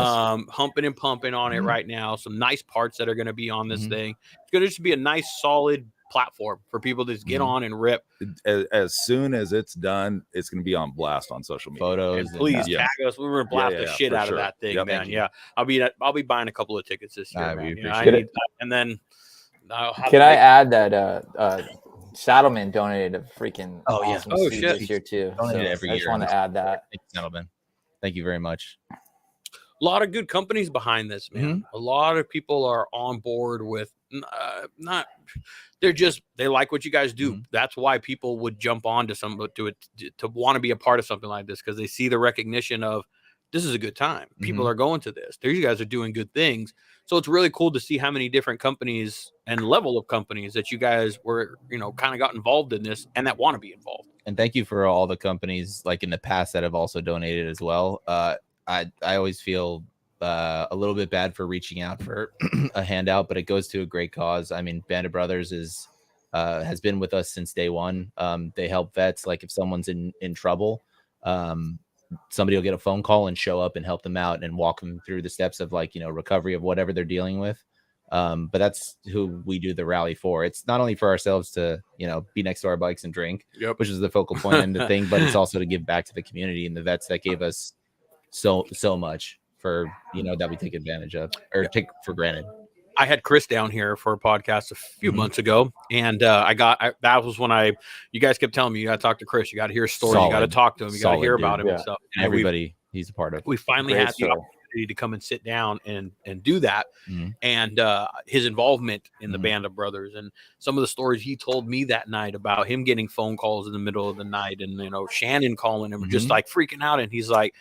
humping and pumping on it right now. Some nice parts that are going to be on this thing. It's going to just be a nice, solid platform for people to just get on and rip. As soon as it's done, it's going to be on blast on social media. Photos. And please yeah. tag us. We're going to blast the shit for out sure. of that thing, Yep. man. Yeah, I'll be buying a couple of tickets this year. We Man. You know, appreciate it. and then Can I add that Saddleman donated a freaking awesome seed shit. this year too. Donated So every I just year. want to add that. Thank you, gentlemen. Thank you very much. A lot of good companies behind this, man. A lot of people are on board with they like what you guys do. That's why people would jump on to to want to be a part of something like this, because they see the recognition of this is a good time. People are going to this. You guys are doing good things. So it's really cool to see how many different companies and level of companies that you guys were, kind of got involved in this and that want to be involved. And thank you for all the companies like in the past that have also donated as well. I always feel a little bit bad for reaching out for a handout, but it goes to a great cause. I mean, Band of Brothers has been with us since day one. They help vets. Like if someone's in trouble, somebody will get a phone call and show up and help them out and walk them through the steps of recovery of whatever they're dealing with. But that's who we do the rally for. It's not only for ourselves to, be next to our bikes and drink, which is the focal point and the thing, but it's also to give back to the community and the vets that gave us so much for, that we take advantage of or take for granted. I had Chris down here for a podcast a few months ago, and that was when you guys kept telling me you got to talk to Chris, you got to hear his story, you got to talk to him, you got to hear about him and stuff. And everybody he's a part of. We finally had the opportunity to come and sit down and do that, and his involvement in the Band of Brothers and some of the stories he told me that night about him getting phone calls in the middle of the night and Shannon calling him just like freaking out, and he's like,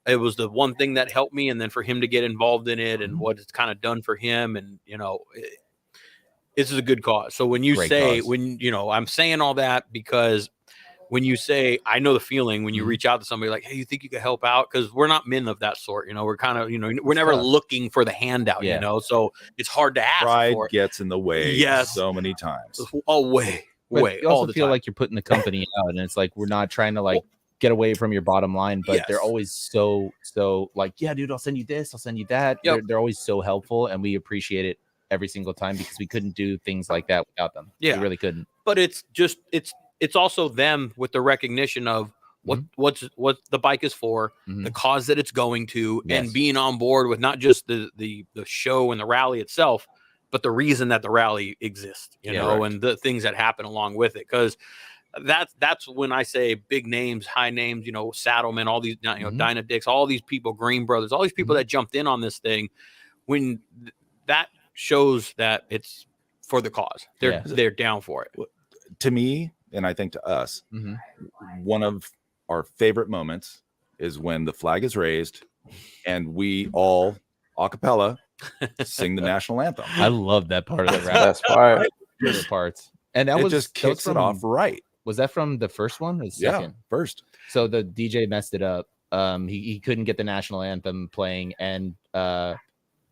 it was the one thing that helped me. And then for him to get involved in it and what it's kind of done for him. And, this is a good cause. So when you I'm saying all that because when you say, I know the feeling when you reach out to somebody like, hey, you think you could help out? Because we're not men of that sort. We're kind of, we're never looking for the handout, so it's hard to ask Pride for it. Gets in the way so many times. Oh, way. You also feel like you're putting the company out and it's like, we're not trying to get away from your bottom line, but they're always so like, yeah, dude, I'll send you this, I'll send you that. They're always so helpful, and we appreciate it every single time because we couldn't do things like that without them. We really couldn't. But it's also them with the recognition of what the bike is for, the cause that it's going to, and being on board with not just the show and the rally itself, but the reason that the rally exists, and the things that happen along with it. Because that's when I say big names, high names, Saddleman, all these, Dynadix, all these people, Green Brothers, all these people that jumped in on this thing, when that shows that it's for the cause, they're down for it. To me, and I think to us, one of our favorite moments is when the flag is raised and we all a cappella sing the national anthem. I love that part of the rap. Best part. Favorite parts. And that just kicks it off right. Was that from the first one or the second? Yeah, first. So the DJ messed it up. He couldn't get the national anthem playing, and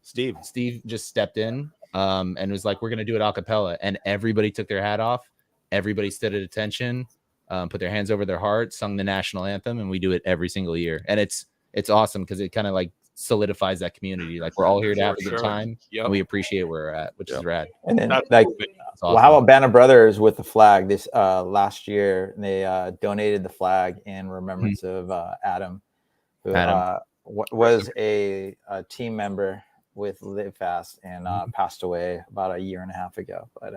Steve just stepped in and was like, we're going to do it a cappella. And everybody took their hat off. Everybody stood at attention, put their hands over their heart, sung the national anthem. And we do it every single year. And it's awesome because it kind of like solidifies that community. Like we're all here to have a good time. And we appreciate where we're at, which is rad. And then That's like, awesome. well, how about Band of Brothers with the flag? This last year, they donated the flag in remembrance of Adam, who was a team member with Live Fast and passed away about a year and a half ago. But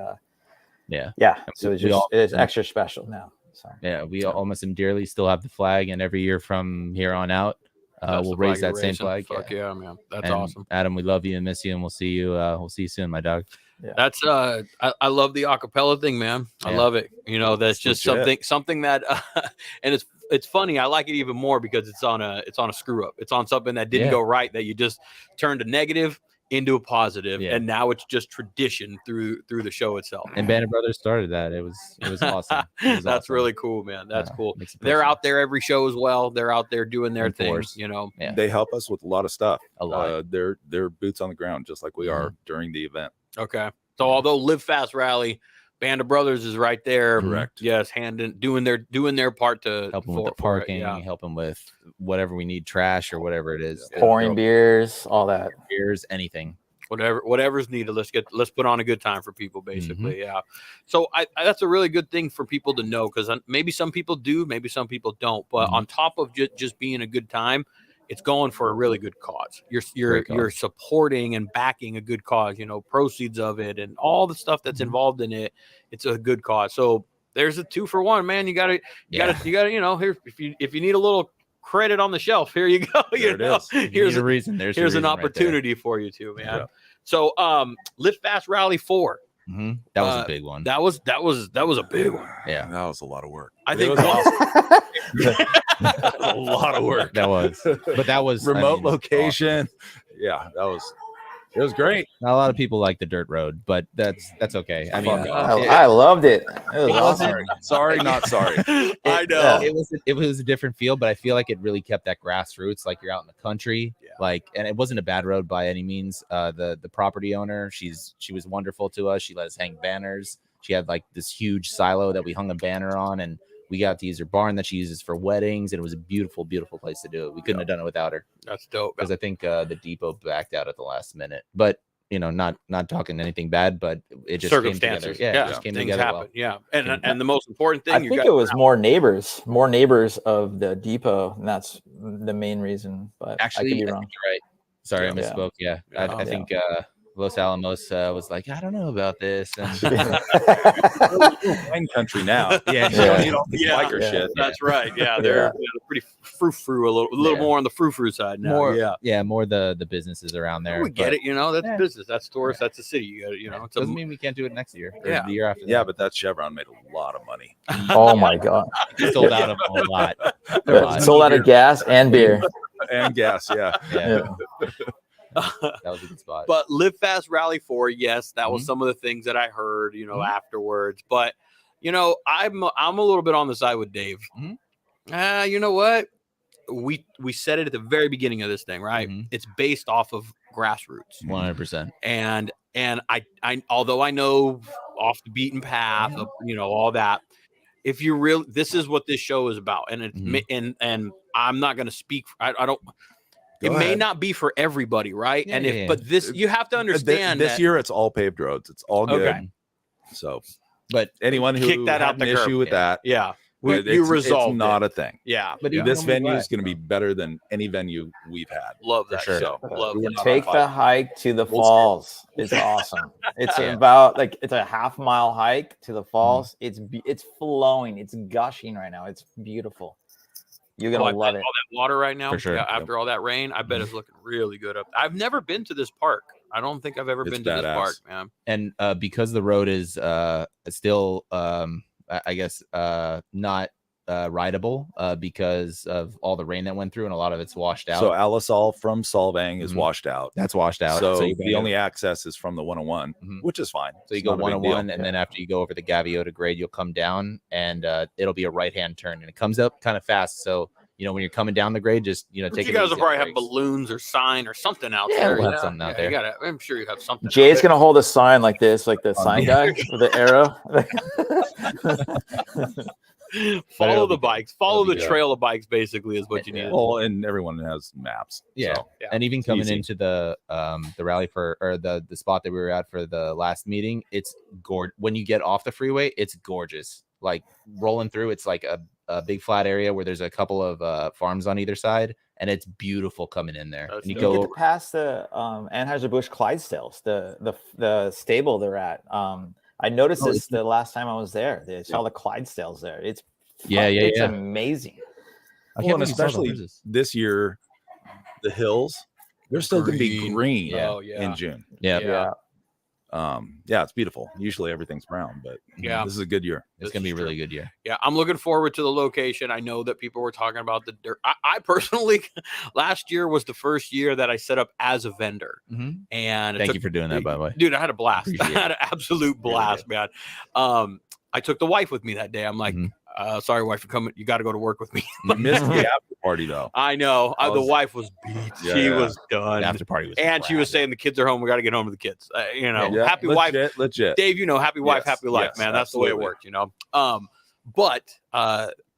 so it's extra special now. So yeah, we all miss him dearly. Still have the flag, and every year from here on out, we'll raise that same flag. Fuck yeah, man, that's awesome. Adam, we love you and miss you, and we'll see you. We'll see you soon, my dog. Yeah. That's I love the acapella thing, man. I love it. You know, that's just something that and it's funny. I like it even more because it's on a screw up. It's on something that didn't go right, that you just turned a negative into a positive, and now it's just tradition through the show itself. And Band of Brothers started that. It was awesome. That's awesome. Really cool, man. That's cool. They're out there every show as well. They're out there doing their thing. You know, they help us with a lot of stuff. A lot. They're boots on the ground, just like we are during the event. Okay. So although Live Fast Rally, Band of Brothers is right there. Correct. Yes, doing their part to help them with the parking, help them with whatever we need, trash or whatever it is. Pouring beers, all that. Beers, anything. Whatever's needed. Let's put on a good time for people, basically. Yeah. So that's a really good thing for people to know, because maybe some people do, maybe some people don't. But on top of just being a good time, it's going for a really good cause. You're supporting and backing a good cause, you know, proceeds of it and all the stuff that's involved in it. It's a good cause. So there's a 2-for-1, man. You gotta, you know, here, if you need a little credit on the shelf, here you go. Here's a reason. Here's an opportunity for you too, man. Yeah. So Live Fast Rally 4. That was a big one. That was a big one. Yeah, that was a lot of work. I think a lot of work. That was, but that was remote location. Awesome. Yeah, it was great. Not a lot of people like the dirt road, but that's okay. I mean, I loved it. It was awesome. Sorry, not sorry. I know it was a different feel, but I feel like it really kept that grassroots, like you're out in the country. Like, and it wasn't a bad road by any means. The property owner, she was wonderful to us. She let us hang banners. She had like this huge silo that we hung a banner on, and we got to use her barn that she uses for weddings, and it was a beautiful, beautiful place to do it. We couldn't have done it without her. That's dope. Because I think the depot backed out at the last minute, but you know, not talking anything bad, but it just came together. Yeah, it just came together. Happen. Well. Yeah, and the most important thing, I think it was more neighbors of the depot, and that's the main reason. But actually, I could be wrong. You're right. Sorry, I misspoke. Yeah, I think Los Alamos was like, I don't know about this. And wine country now. Yeah, you know, biker shit. That's right. Yeah, they're pretty frou-frou, a little more on the frou-frou side now. More the businesses around there. We get it, you know. That's business. That's tourist. That's the city. You know, it doesn't mean we can't do it next year. Or the year after. Yeah, but that Chevron made a lot of money. Oh my god, sold out of a lot. Sold out of gas and beer and gas. Yeah. That was a good spot. But Live Fast Rally 4, yes, that was some of the things that I heard, you know, afterwards. But you know, I'm a little bit on the side with Dave. You know what? We said it at the very beginning of this thing, right? It's based off of grassroots, 100%. And I although I know off the beaten path of, you know, all that, if you really, this is what this show is about, and it's and I'm not going to speak. I don't. It may not be for everybody, right? But this, you have to understand this year it's all paved roads. It's all good. Okay. So, but anyone who kick that out had an issue with that, you resolve. It's not a thing. Yeah, but this venue is going to be better than any venue we've had. Love that. Sure. So, take the hike to the falls. It's awesome. It's about it's a half-mile hike to the falls. It's flowing. It's gushing right now. It's beautiful. You're gonna love it. All that water right now, for sure. After all that rain, I bet it's looking really good up. I've never been to this park. I don't think I've ever been to this park, man. And because the road is still, I guess, not rideable because of all the rain that went through, and a lot of it's washed out. So Alisal from Solvang is washed out. That's washed out. So the only access is from the 101, which is fine. So you go 101, and then after you go over the Gaviota grade, you'll come down, and it'll be a right-hand turn, and it comes up kind of fast. So when you're coming down the grade, just But take you it guys easy will on the probably have brakes. balloons or sign or something out Yeah, there. we'll have something out there. I'm sure you have something. Jay's gonna hold a sign like this, like the sign guy with the arrow. Follow the be good. bikes. Follow It'll the be good. trail of bikes. Basically, is what you need. Well, and everyone has maps. Yeah. So. And even coming easy. into the rally the spot that we were at for the last meeting, it's gorgeous. When you get off the freeway, it's gorgeous. Like rolling through, it's like a big flat area where there's a couple of farms on either side, and it's beautiful coming in there. That's And you dope. You go get to pass the Anheuser-Busch Clydesdales, the stable they're at. I noticed this the last time I was there. They saw the Clydesdales there. It's it's amazing. I Well, and believe you saw the especially horses. this year, the hills, they're still going to be green Oh, yeah. in June. Yeah. It's beautiful. Usually everything's brown, but Yeah. this is a good year. It's gonna be a really good year. Yeah, I'm looking forward to the location. I know that people were talking about the dirt. I personally, last year was the first year that I set up as a vendor, and it Thank took- you for doing that, by the way. dude. I had a blast. I Appreciate it. had an absolute blast, man. I took the wife with me that day. I'm like, sorry, wife, for coming. You got to go to work with me. You missed the after party though. I know. The wife was beat. Yeah, she yeah. was done. The after party was and she was saying the kids are home. We got to get home to the kids. Happy wife. Legit. Dave, happy wife, Yes, happy life, yes, man. That's the way it absolutely. worked, But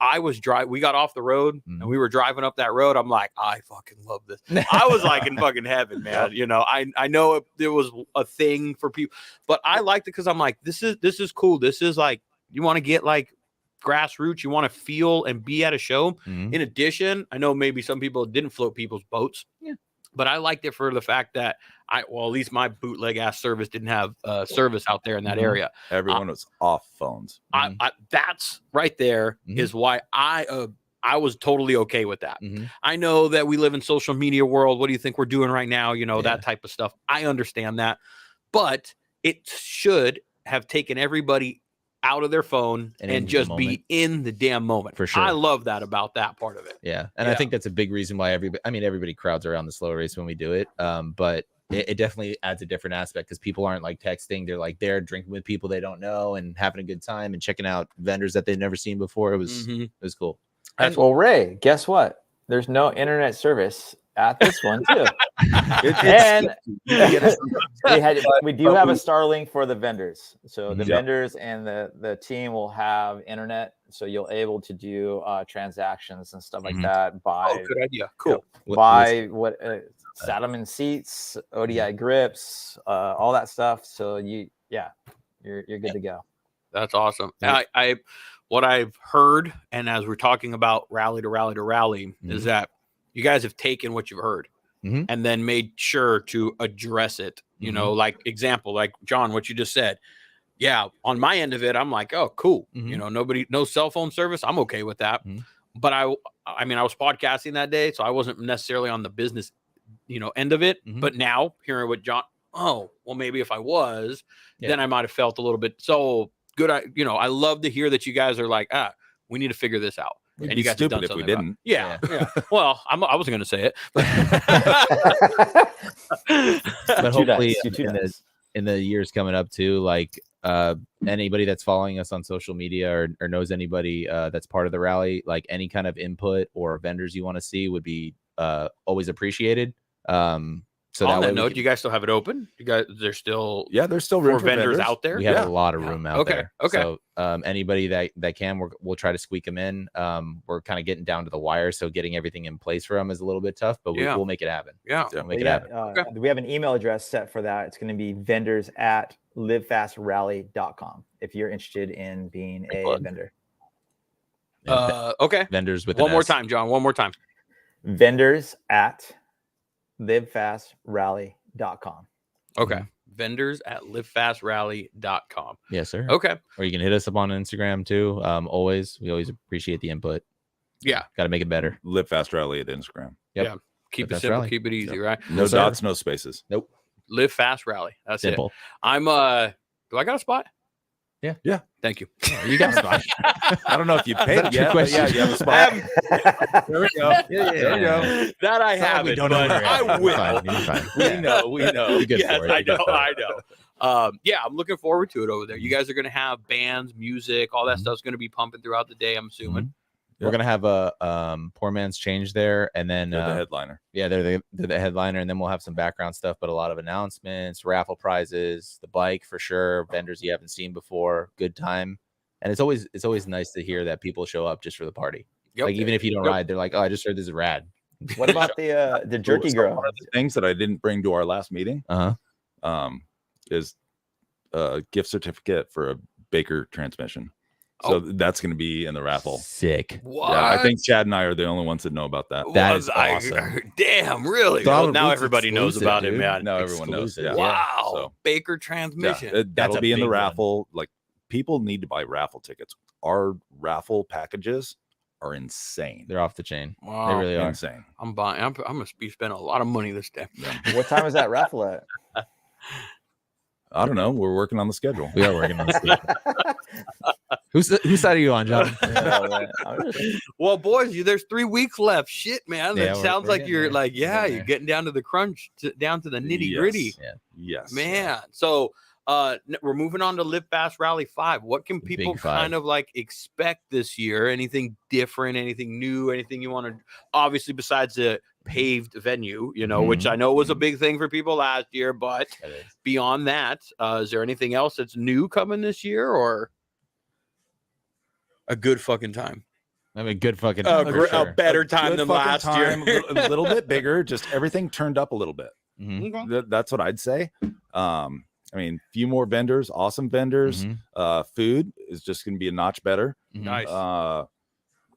I was driving. We got off the road and we were driving up that road. I'm like, I fucking love this. I was like in fucking heaven, man. I know there was a thing for people, but I liked it because I'm like, this is cool. This is like, you want to get like grassroots. You want to feel and be at a show. In addition, I know maybe some people didn't float people's boats. Yeah. But I liked it for the fact that at least my bootleg ass service didn't have service out there in that area. Everyone was off phones. That's right there is why I was totally okay with that. I know that we live in social media world. What do you think we're doing right now? That type of stuff. I understand that, but it should have taken everybody out of their phone and just be in the damn moment. For sure. I love that about that part of it. Yeah. And I think that's a big reason why everybody crowds around the slow race when we do it. But it definitely adds a different aspect because people aren't like texting. They're like they're drinking with people they don't know and having a good time and checking out vendors that they've never seen before. It was cool. Well, Ray, guess what? There's no internet service at this one too. We do have a Starlink for the vendors. So the vendors and the team will have internet. So you'll able to do transactions and stuff like that. Buy good idea. Cool. Buy Saddleman seats, ODI grips, all that stuff. So you're good to go. That's awesome. What I've heard, and as we're talking about rally to rally to rally, is that you guys have taken what you've heard and then made sure to address it. Like example, like John, what you just said. Yeah, on my end of it, I'm like, oh, cool. No cell phone service. I'm okay with that. But I was podcasting that day, so I wasn't necessarily on the business, end of it. But now hearing what John, maybe if I was, then I might have felt a little bit so good. I love to hear that you guys are like, we need to figure this out. We'd and be you guys stupid if we didn't. Yeah. Well, I wasn't going to say it, but hopefully in the years coming up too, like anybody that's following us on social media or knows anybody that's part of the rally, like any kind of input or vendors you want to see would be always appreciated. So on that note, do you guys still have it open? You guys, there's still room for vendors out there. We have a lot of room out there. Okay. So anybody that can, we'll try to squeak them in. We're kind of getting down to the wire, so getting everything in place for them is a little bit tough, but we'll make it happen. We'll make it happen. We have an email address set for that. It's going to be vendors@livefastrally.com if you're interested in being a vendor. Okay. Vendors with one more time, John. One more time. vendors@livefastrally.com. Okay. vendors@livefastrally.com. Yes, sir. Okay. Or you can hit us up on Instagram too. We always appreciate the input. Yeah. Got to make it better. Live Fast Rally at Instagram. Yep. Yeah. Keep it simple. Keep it easy, right? No dots, no spaces. Nope. Live Fast Rally. That's simple. It. I'm do I got a spot? Yeah. Thank you. You got a spot. I don't know if you paid it yet, but yeah, you have a spot. There we go. Yeah. There we go. That I have it, but I will. You're fine. We know. You're good Yes, for it. I know. I'm looking forward to it over there. You guys are going to have bands, music, all that stuff's going to be pumping throughout the day, I'm assuming. We're gonna have a poor man's change there, and then They're the headliner. Yeah, they're the headliner, and then we'll have some background stuff, but a lot of announcements, raffle prizes, the bike for sure, vendors you haven't seen before, good time. And it's always nice to hear that people show up just for the party. Yep. Like even if you don't ride, they're like, oh, I just heard this is rad. What about the jerky So grill? one of the things that I didn't bring to our last meeting is a gift certificate for a Baker transmission. So that's going to be in the raffle. Sick. What? Yeah, I think Chad and I are the only ones that know about that. That is awesome. Damn, really? Throttle Well, now Roots everybody knows exclusive, about it, dude. man. Now everyone knows. Exclusive. Yeah. Wow. So, Baker yeah, transmission. that'll a be in the big one. raffle. Like people need to buy raffle tickets. Our raffle packages are insane. They're off the chain. Wow. They really are. Insane. I'm buying. I'm gonna be spending a lot of money this day. What time is that raffle at? I don't know. We're working on the schedule. We are working on this. Whose side are you on, John? Well, boys, there's 3 weeks left. Shit, man. Yeah, That we're sounds like getting you're there. like, yeah, Getting you're there. getting down to the crunch, down to the nitty gritty. Yeah. Yes. Man. So we're moving on to Live Fast Rally 5. What can people Big 5. kind of like expect this year? Anything different, anything new, anything you want to, obviously besides the paved venue, which I know was a big thing for people last year, but beyond that, is there anything else that's new coming this year or a good fucking time? I mean, good fucking time. for sure. A better time Good than fucking last time, year. a little bit bigger, just everything turned up a little bit. Mhm. That's what I'd say. I mean, few more vendors, awesome vendors. Mhm. Food is just going to be a notch better. Mhm. Nice.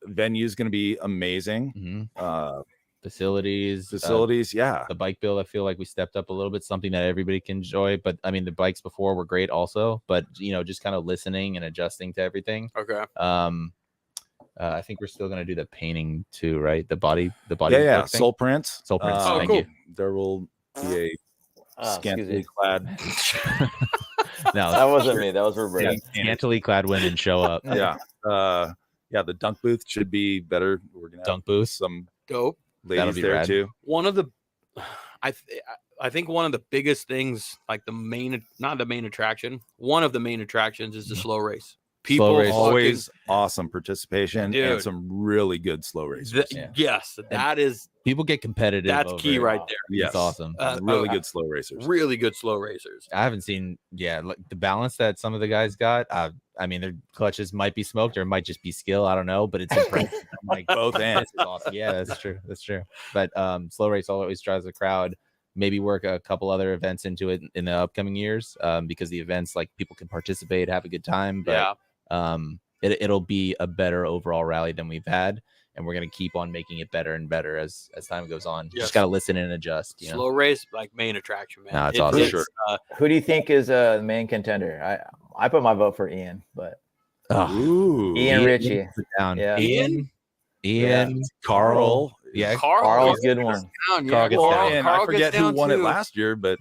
Venue is going to be amazing. Mhm. Facilities. Facilities, yeah. The bike build, I feel like we stepped up a little bit, something that everybody can enjoy. But I mean, the bikes before were great also, but just kind of listening and adjusting to everything. Okay. I think we're still gonna do the painting too, right? The body. Yeah. look thing? Soul prints. Soul prints. Oh, Thank cool. you. There will be a scantily clad. No, That wasn't me. That was Roberta. scantily clad women show up. Yeah. The dunk booth should be better. We're gonna have Dunk booth. some Dope. ladies be there rad. too. One of the, I think one of the biggest things, like not the main attraction, one of the main attractions is the slow race. People race. Always awesome participation Dude. and some really good slow racers. Yes, that is, People get competitive. that's key over it. right there. Yes. It's awesome. Really good slow racers. Really good slow racers. I haven't seen, like the balance that some of the guys got. I mean, their clutches might be smoked or it might just be skill. I don't know, but it's impressive. I'm like, Both ends. this is awesome. Yeah, that's true. That's true. But slow race always drives the crowd. Maybe work a couple other events into it in the upcoming years, because the events, like, people can participate, have a good time. But it'll be a better overall rally than we've had, and we're gonna keep on making it better and better as time goes on. Yes. Just gotta listen and adjust. Slow race, like main attraction, man. No, it's awesome. Sure. Who do you think is the main contender? I put my vote for Ian, but Ooh. Ian Ritchie. Sit down. Yeah. Ian, Carl. Yeah, Carl's good one. Down, Carl gets down. And I forget who won it last year, but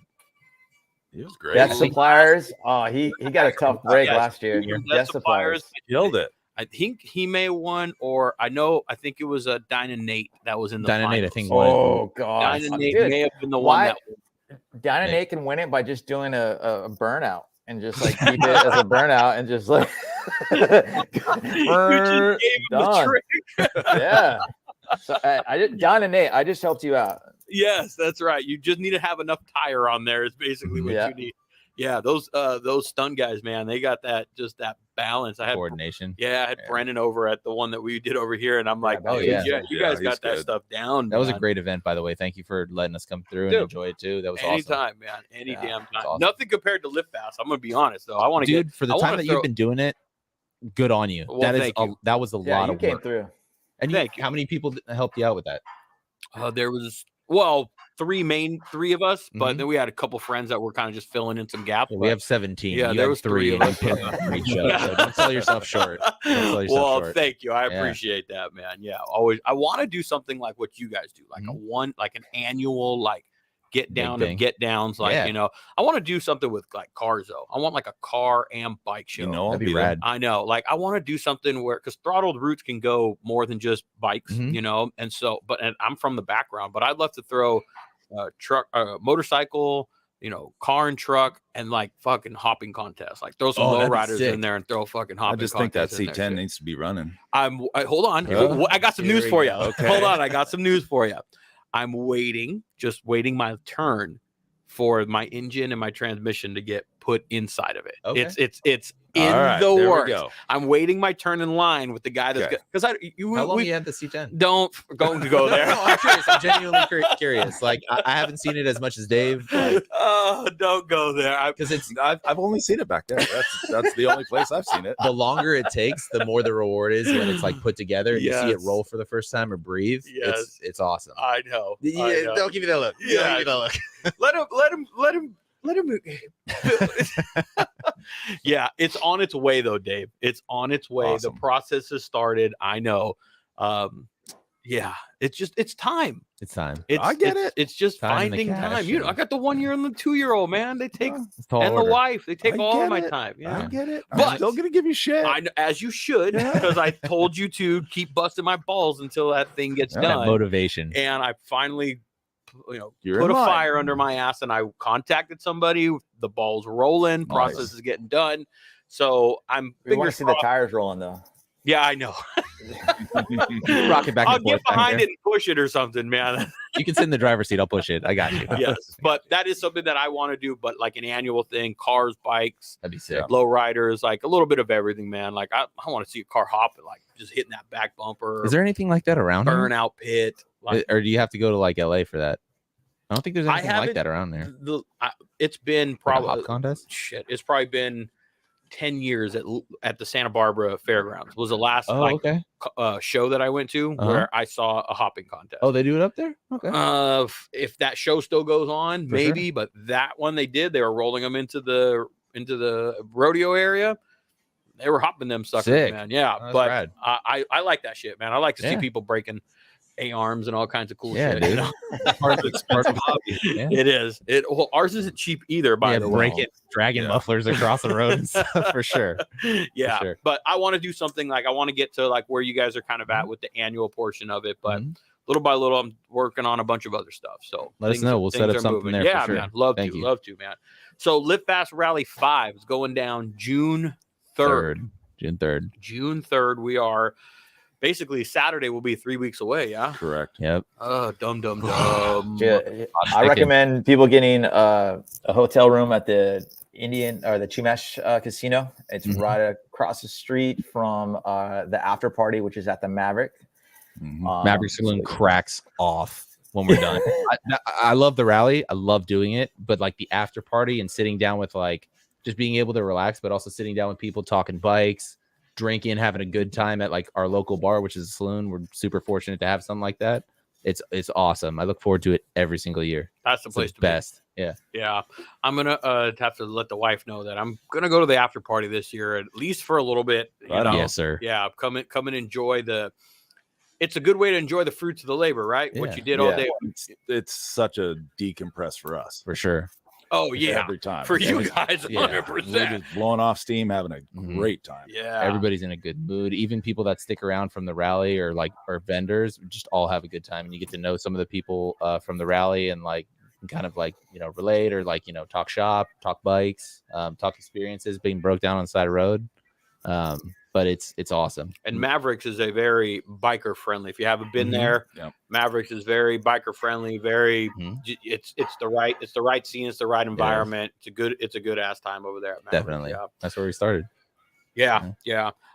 it was great. Best Suppliers. Oh, he got a tough break last year. Best Best Suppliers. Killed it. I think he may have won, or I think it was a Dyna Nate that was in the Dyna Nate, finals. I think, won. Oh gosh, Dyna Nate dude, may have been the why- one that Dyna Nate can win it by just doing a burnout and just like keep it as a burnout and just like you just gave him the done. trick. Yeah. So Dyna Nate, I just helped you out. Yes, that's right. You just need to have enough tire on there is basically what Yeah. you need. Yeah, those stunt guys, man, they got that balance. I had Coordination. I had Brennan over at the one that we did over here, and I'm like, oh, dude, yeah. you guys he's got that good. stuff down. That was a man. great event, by the way. Thank you for letting us come through and Dude, enjoy it too. That was awesome. Anytime, man. Any Yeah, damn time. awesome. Nothing compared to Live Fast. I'm gonna be honest though. I want to Dude, for the I time wanna that throw- you've been doing it, good on you. Well, that is thank you. that was a Yeah, lot you of came work. through. And Thank you. how many people helped you out with that? There was three of us, but then we had a couple friends that were kind of just filling in some gaps. Well, we but- have 17. Yeah, you there had was 3 three and of you us, put yeah. on a great show. So don't sell yourself short. Don't sell yourself Well, short. thank you. I Yeah. appreciate that, man. Yeah, always. I want to do something like what you guys do, like an annual, like get Big down thing. of get downs. Like, Yeah. I want to do something with like cars though. I want like a car and bike show. I'll That'd be be there. rad. I know, like I want to do something where, because throttled routes can go more than just bikes, Mhm. and so, and I'm from the background, but I'd love to throw truck, motorcycle, car and truck and like fucking hopping contests. Like throw some low that'd be riders sick. in there and throw fucking hopping. I just think that contests in there, C10 shit. needs to be running. Hold on. Oh, I got some here news we for you. go. Okay. Hold on. I got some news for you. I'm just waiting my turn for my engine and my transmission to get put inside of it. Okay. It's in All right, the there we works. go. I'm waiting my turn in line with the guy that's Okay. because How long you had the C10? don't go there. No, I'm curious. I'm genuinely curious. Like I haven't seen it as much as Dave. Oh, don't go there. Because it's I've only seen it back there. That's the only place I've seen it. the longer it takes, the more the reward is when it's like put together and you see it Yes. roll for the first time or breathe. Yes. It's awesome. I know. Don't give me that look. Yeah. Don't give me that look. Let him. Yeah, it's on its way though, Dave. It's on its way. Awesome. The process has started. I know. Yeah, it's time. It's time. I get it. It's just Time and the finding cash time. I got the 1 year and the 2 year old, man. They take It's tall and order. the wife. They take I all of get my it. time. I Yeah. get it. But- I'm still gonna give you shit. I know, as you should, Yeah. because I told you to keep busting my balls until that thing gets Yeah. That done. motivation. And I finally, You're put in a line. fire under my ass, and I contacted somebody. The ball's rolling, Nice. process is getting done. So I'm We want to fingers see the crossed. tires rolling though. Yeah, I know. Rock it back I'll and get forth back behind there. it and push it or something, man. You can sit in the driver's seat. I'll push it. I got you. Yes, but that is something that I want to do. But like an annual thing, cars, bikes, That'd be sick. low riders, like a little bit of everything, man. Like I want to see a car hop and like just hitting that back bumper, Is there anything like that around here? burnout pit. Like Or do you have to go to like LA for that? I don't think there's I anything like haven't- that around there. It's been Like a probably hop contest. shit. It's probably been 10 years at the Santa Barbara Fairgrounds. Was the last Oh, okay. show that I went to Uh-huh. where I saw a hopping contest. Oh, they do it up there. Okay. If that show still goes on, For sure. maybe. But that one they were rolling them into the rodeo area. They were hopping them suckers, Sick. man. Yeah, That's but rad. I like that shit, man. I like to see Yeah. people breaking A-arms and all kinds of cool Yeah, shit. dude. You know? Part of the hobby. Yeah. It is. Well, ours isn't cheap either, by Yeah, the way. breaking, dragging Yeah. mufflers across the road and stuff for sure. Yeah, sure. but I want to do something like I want to get to like where you guys are kind of Mm-hmm. at with the annual portion of it, but Mhm. little by little, I'm working on a bunch of other stuff. So Let us know. We'll set things up are something moving. there for Yeah, sure. man, love Thank to, you. love to, man. So Live Fast Rally 5 is going down June 3rd. June 3rd. June 3rd. We are basically Saturday will be 3 weeks away. Yeah. Correct. Yep. Oh, dumb. Yeah, I recommend people getting a hotel room at the Indian or the Chumash Casino. It's Mhm. right across the street from the after party, which is at the Maverick. Mhm. Maverick Saloon cracks off when we're done. I love the rally. I love doing it, but like the after party and sitting down with like just being able to relax, but also sitting down with people talking bikes, drinking, having a good time at like our local bar, which is a saloon. We're super fortunate to have something like that. It's awesome. I look forward to it every single year. That's the It's place the to be. best. Yeah. Yeah, I'm gonna have to let the wife know that I'm gonna go to the after party this year, at least for a little bit. You Right know? on. Yes, sir. Yeah, come and enjoy the. It's a good way to enjoy the fruits of the labor, right? What Yeah. you did all Yeah. day. It's such a decompress for us. For sure. Oh yeah, Every time. for you Every- guys, yeah, 100%. We're just blowing off steam, having a Mhm. great time. Yeah, Everybody's in a good mood. Even people that stick around from the rally or vendors just all have a good time. And you get to know some of the people from the rally and like kind of like, relate or like, talk shop, talk bikes, talk experiences being broke down on the side of the road. But it's awesome. And Mavericks is a very biker friendly. If you haven't been Mhm. there, Yep. Mavericks is very biker friendly. Very, Mhm. it's the right scene. It's the right environment. It's a good ass time over there. At Mavericks. Definitely. Yeah. That's where we started. Yeah.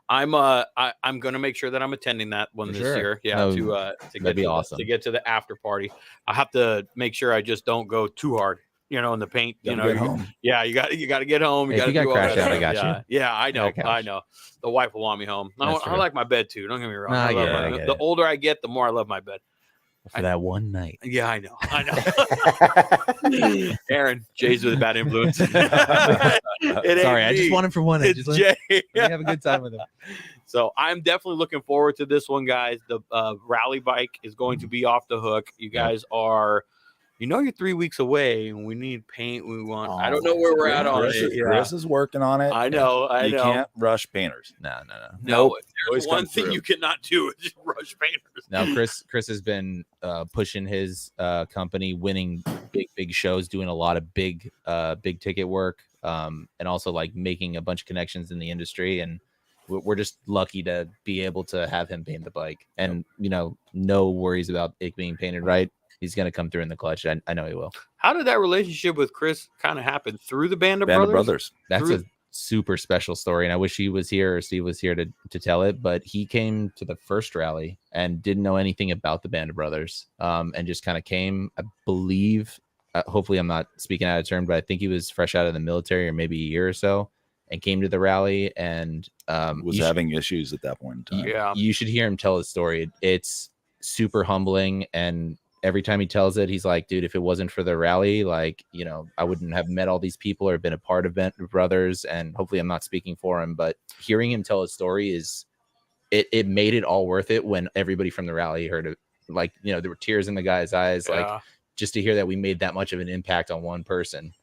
I'm gonna make sure that I'm attending that one For this sure. year. Yeah, No, to that'd get be to awesome. to get to the after party. I have to make sure I just don't go too hard. In the paint. Gotta You get home. Yeah, you got to get home. Hey, if gotta you got do all crashed that out, I stuff. got Yeah, I know. got a I couch. know. The wife will want me home. That's I true. like my bed too. Don't get me wrong. Nah, I I love get it, my- I get the it. older I get, the more I love my bed. For that one night. Yeah, I know. Aaron, Jay's with a bad influence. It ain't Sorry, I just me. want him for one night. It's Just Jay. let me have a good time with him. So I'm definitely looking forward to this one, guys. The rally bike is going to be off the hook. You guys are you're 3 weeks away and we need paint. We want, I don't Oh, know where we're at on Chris, it. Yeah. Chris is working on it. I know. You can't rush painters. No. No, if Always there's one come thing through. you cannot do is rush painters. Now, Chris has been pushing his company, winning big shows, doing a lot of big ticket work, and also like making a bunch of connections in the industry. And we're just lucky to be able to have him paint the bike. And no worries about it being painted right. He's gonna come through in the clutch. I know he will. How did that relationship with Chris kind of happen? Through the Band of Band of Brothers? Brothers. That's a super special story, and I wish he was here or Steve was here to tell it. But he came to the first rally and didn't know anything about the Band of Brothers, and just kind of came. I believe, hopefully, I'm not speaking out of turn, but I think he was fresh out of the military or maybe a year or so, and came to the rally and Was having issues at that point in time. Yeah. You should hear him tell his story. It's super humbling, and every time he tells it, he's like, dude, if it wasn't for the rally, like, I wouldn't have met all these people or been a part of Band of Brothers. And hopefully I'm not speaking for him, but hearing him tell his story it made it all worth it when everybody from the rally heard it. Like, there were tears in the guy's eyes, like just to hear that we made that much of an impact on one person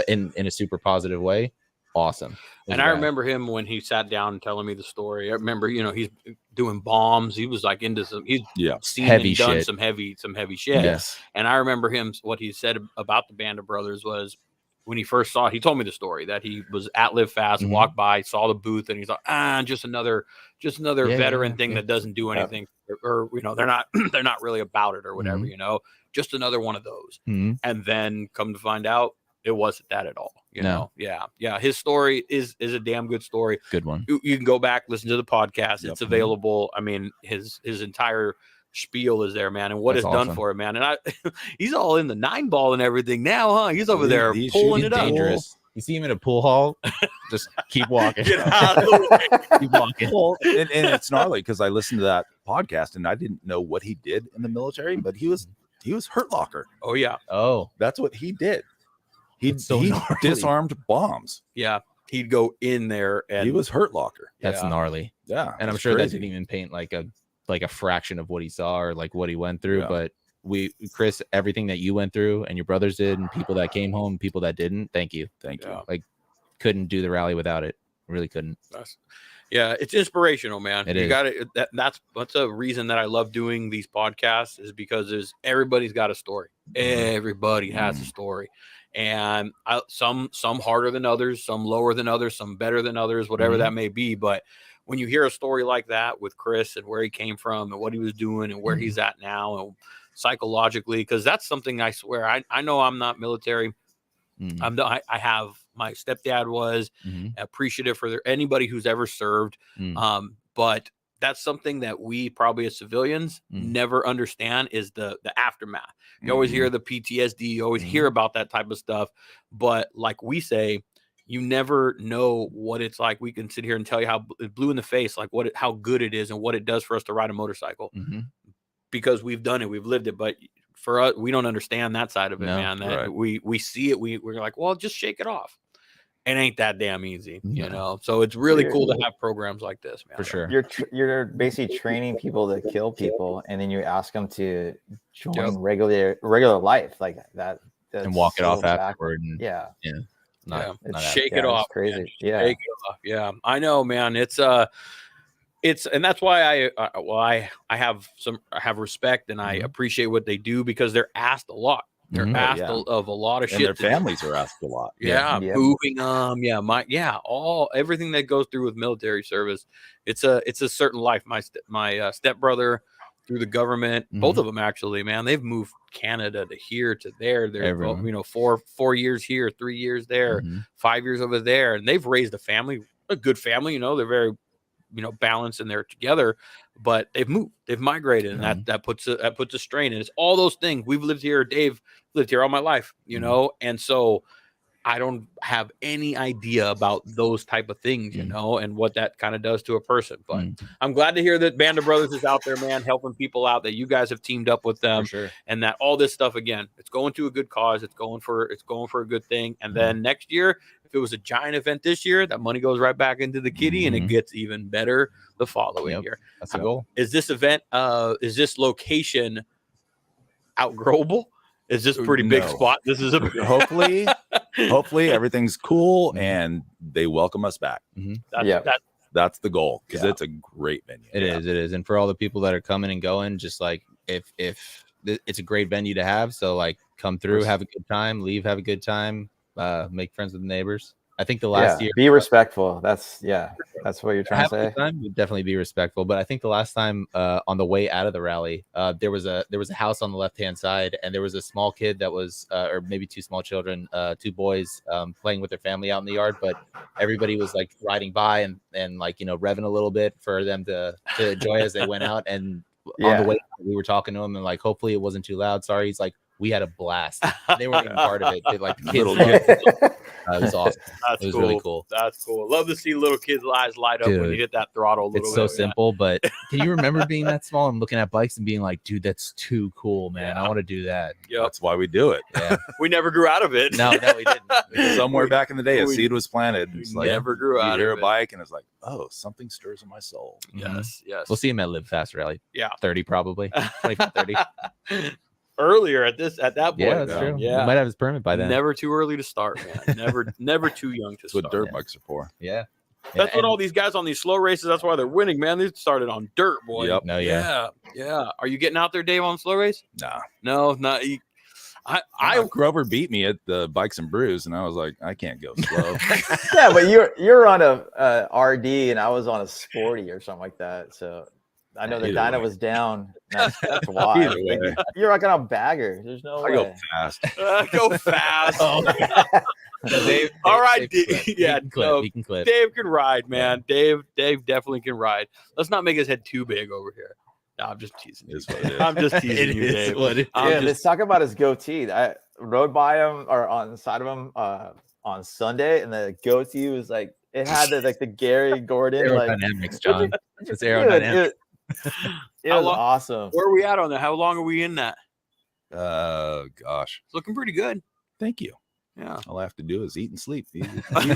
in a super positive way. Awesome. And I remember him when he sat down and telling me the story. I remember, he's doing bombs. He was like into he's seen heavy and done shit. some heavy shit. Yes. And I remember what he said about the Band of Brothers was when he first saw it, he told me the story that he was at Live Fast, walked by, saw the booth, and he's like, just another veteran thing that doesn't do anything, or they're not really about it or whatever, just another one of those. And then come to find out, it wasn't that at all. You know? Yeah. His story is a damn good story. Good one. You can go back, listen to the podcast. It's available. I mean, his entire spiel is there, man, and what That's it's done for him, man. And he's all in the 9-ball and everything now, huh? He's over there pulling it up. Dangerous. You see him in a pool hall, just keep walking. Get out of the way. Keep walking. Well, and it's gnarly because I listened to that podcast and I didn't know what he did in the military, but he was Hurt Locker. Oh yeah. Oh, That's what he did. He gnarly. disarmed bombs. Yeah. He'd go in there and He was Hurt Locker. that's gnarly. Yeah, And I'm it's sure crazy. that didn't even paint like a fraction of what he saw or like what he went through. Yeah. But Chris, everything that you went through and your brothers did, and people that came home, people that didn't, thank you. Thank you. Yeah. Couldn't do the rally without it. Really couldn't. Yeah, it's inspirational, man. It you is. got it. That's a reason that I love doing these podcasts is because everybody's got a story. Everybody has a story, and some harder than others, some lower than others, some better than others, whatever that may be. But when you hear a story like that with Chris and where he came from and what he was doing and where he's at now and psychologically, because that's something I swear I know I'm not military. I have my stepdad was appreciative for anybody who's ever served. But that's something that we probably as civilians never understand is the aftermath. You always hear the PTSD, you always hear about that type of stuff. But like we say, you never know what it's like. We can sit here and tell you how it blew in the face, like how good it is and what it does for us to ride a motorcycle because we've done it, we've lived it. But for us, we don't understand that side of it, man. That we see it, we're like, well, just shake it off. It ain't that damn easy, you know. So it's really cool to have programs like this, man. For sure. You're basically training people to kill people, and then you ask them to join regular life like that, and walk it off afterward. And, Shake it off. Crazy. Man. Shake it off. Yeah, I know, man. It's and that's why I have respect and I appreciate what they do because they're asked a lot. They're asked of a lot of And shit. their families are asked a lot. Moving them. Everything that goes through with military service. It's a certain life. My stepbrother through the government, both of them actually, man, they've moved Canada to here to there. They're 4 years here, 3 years there, 5 years over there, and they've raised a good family. They're very balanced and they're together, but they've migrated, and that puts a strain. And it's all those things. We've lived here. Dave lived here all my life, and so I don't have any idea about those type of things, and what that kind of does to a person. But I'm glad to hear that Band of Brothers is out there, man, helping people out, that you guys have teamed up with them, and that all this stuff, again, it's going to a good cause. It's going for a good thing. And then next year, if it was a giant event this year, that money goes right back into the kitty, and it gets even better the following year. That's the goal. Is this event, is this location outgrowable? Is this a pretty big No. spot? This is a hopefully everything's cool and they welcome us back. That's the goal, because it's a great venue. It is. And for all the people that are coming and going, just like if it's a great venue to have, so like come through, have a good time, leave, have a good time, make friends with the neighbors. I think the last year, be respectful. That's what you're trying to say. Time, definitely be respectful. But I think the last time on the way out of the rally, there was a house on the left hand side, and there was a small kid that was, or maybe two small children, two boys playing with their family out in the yard. But everybody was like riding by and like revving a little bit for them to enjoy as they went out. And on the way, we were talking to him and like, hopefully it wasn't too loud. Sorry, he's like, we had a blast. They weren't even part of it. They, like the kids. It was awesome. It was really cool. That's cool. Love to see little kids' eyes light up when you hit that throttle. A little it's so simple, but can you remember being that small and looking at bikes and being like, dude, that's too cool, man. I want to do that. Yep. That's why we do it. Yeah. We never grew out of it. No, we didn't. Somewhere back in the day, a seed was planted. We It's like, never grew out you hear of a it. bike and it's like, oh, something stirs in my soul. Yes. We'll see him at Live Fast Rally. Yeah. 30 probably. 25, 30. Earlier at that point. Yeah, that's true. Yeah. He might have his permit by then. Never too early to start, man. Never too young to That's start. what dirt bikes are for. Yeah. That's what all these guys on these slow races, that's why they're winning, man. They started on dirt, boy. Yep. No, Yeah. Are you getting out there, Dave, on slow race? Nah. No, not. Grover beat me at the Bikes and Brews, and I was like, I can't go slow. Yeah, but you're on a RD and I was on a Sporty or something like that. So I know the Either dyno way. was down. That's why. Either way. You're like on a bagger. There's no I way. go fast. Go fast. Dave, All right, Dave, yeah, he can clip. Dave can ride, man. Dave definitely can ride. Let's not make his head too big over here. No, I'm just teasing you. Is what it is. I'm just teasing It you, is Dave. what it Let's talk about his goatee. I rode by him or on the side of him on Sunday, and the goatee was like it had the Gary Gordon like Aerodynamics, John. It's Dude, aerodynamics. it How was long- awesome. Where are we at on that? How long are we in that? Gosh. It's looking pretty good. Thank you. Yeah. All I have to do is eat and sleep.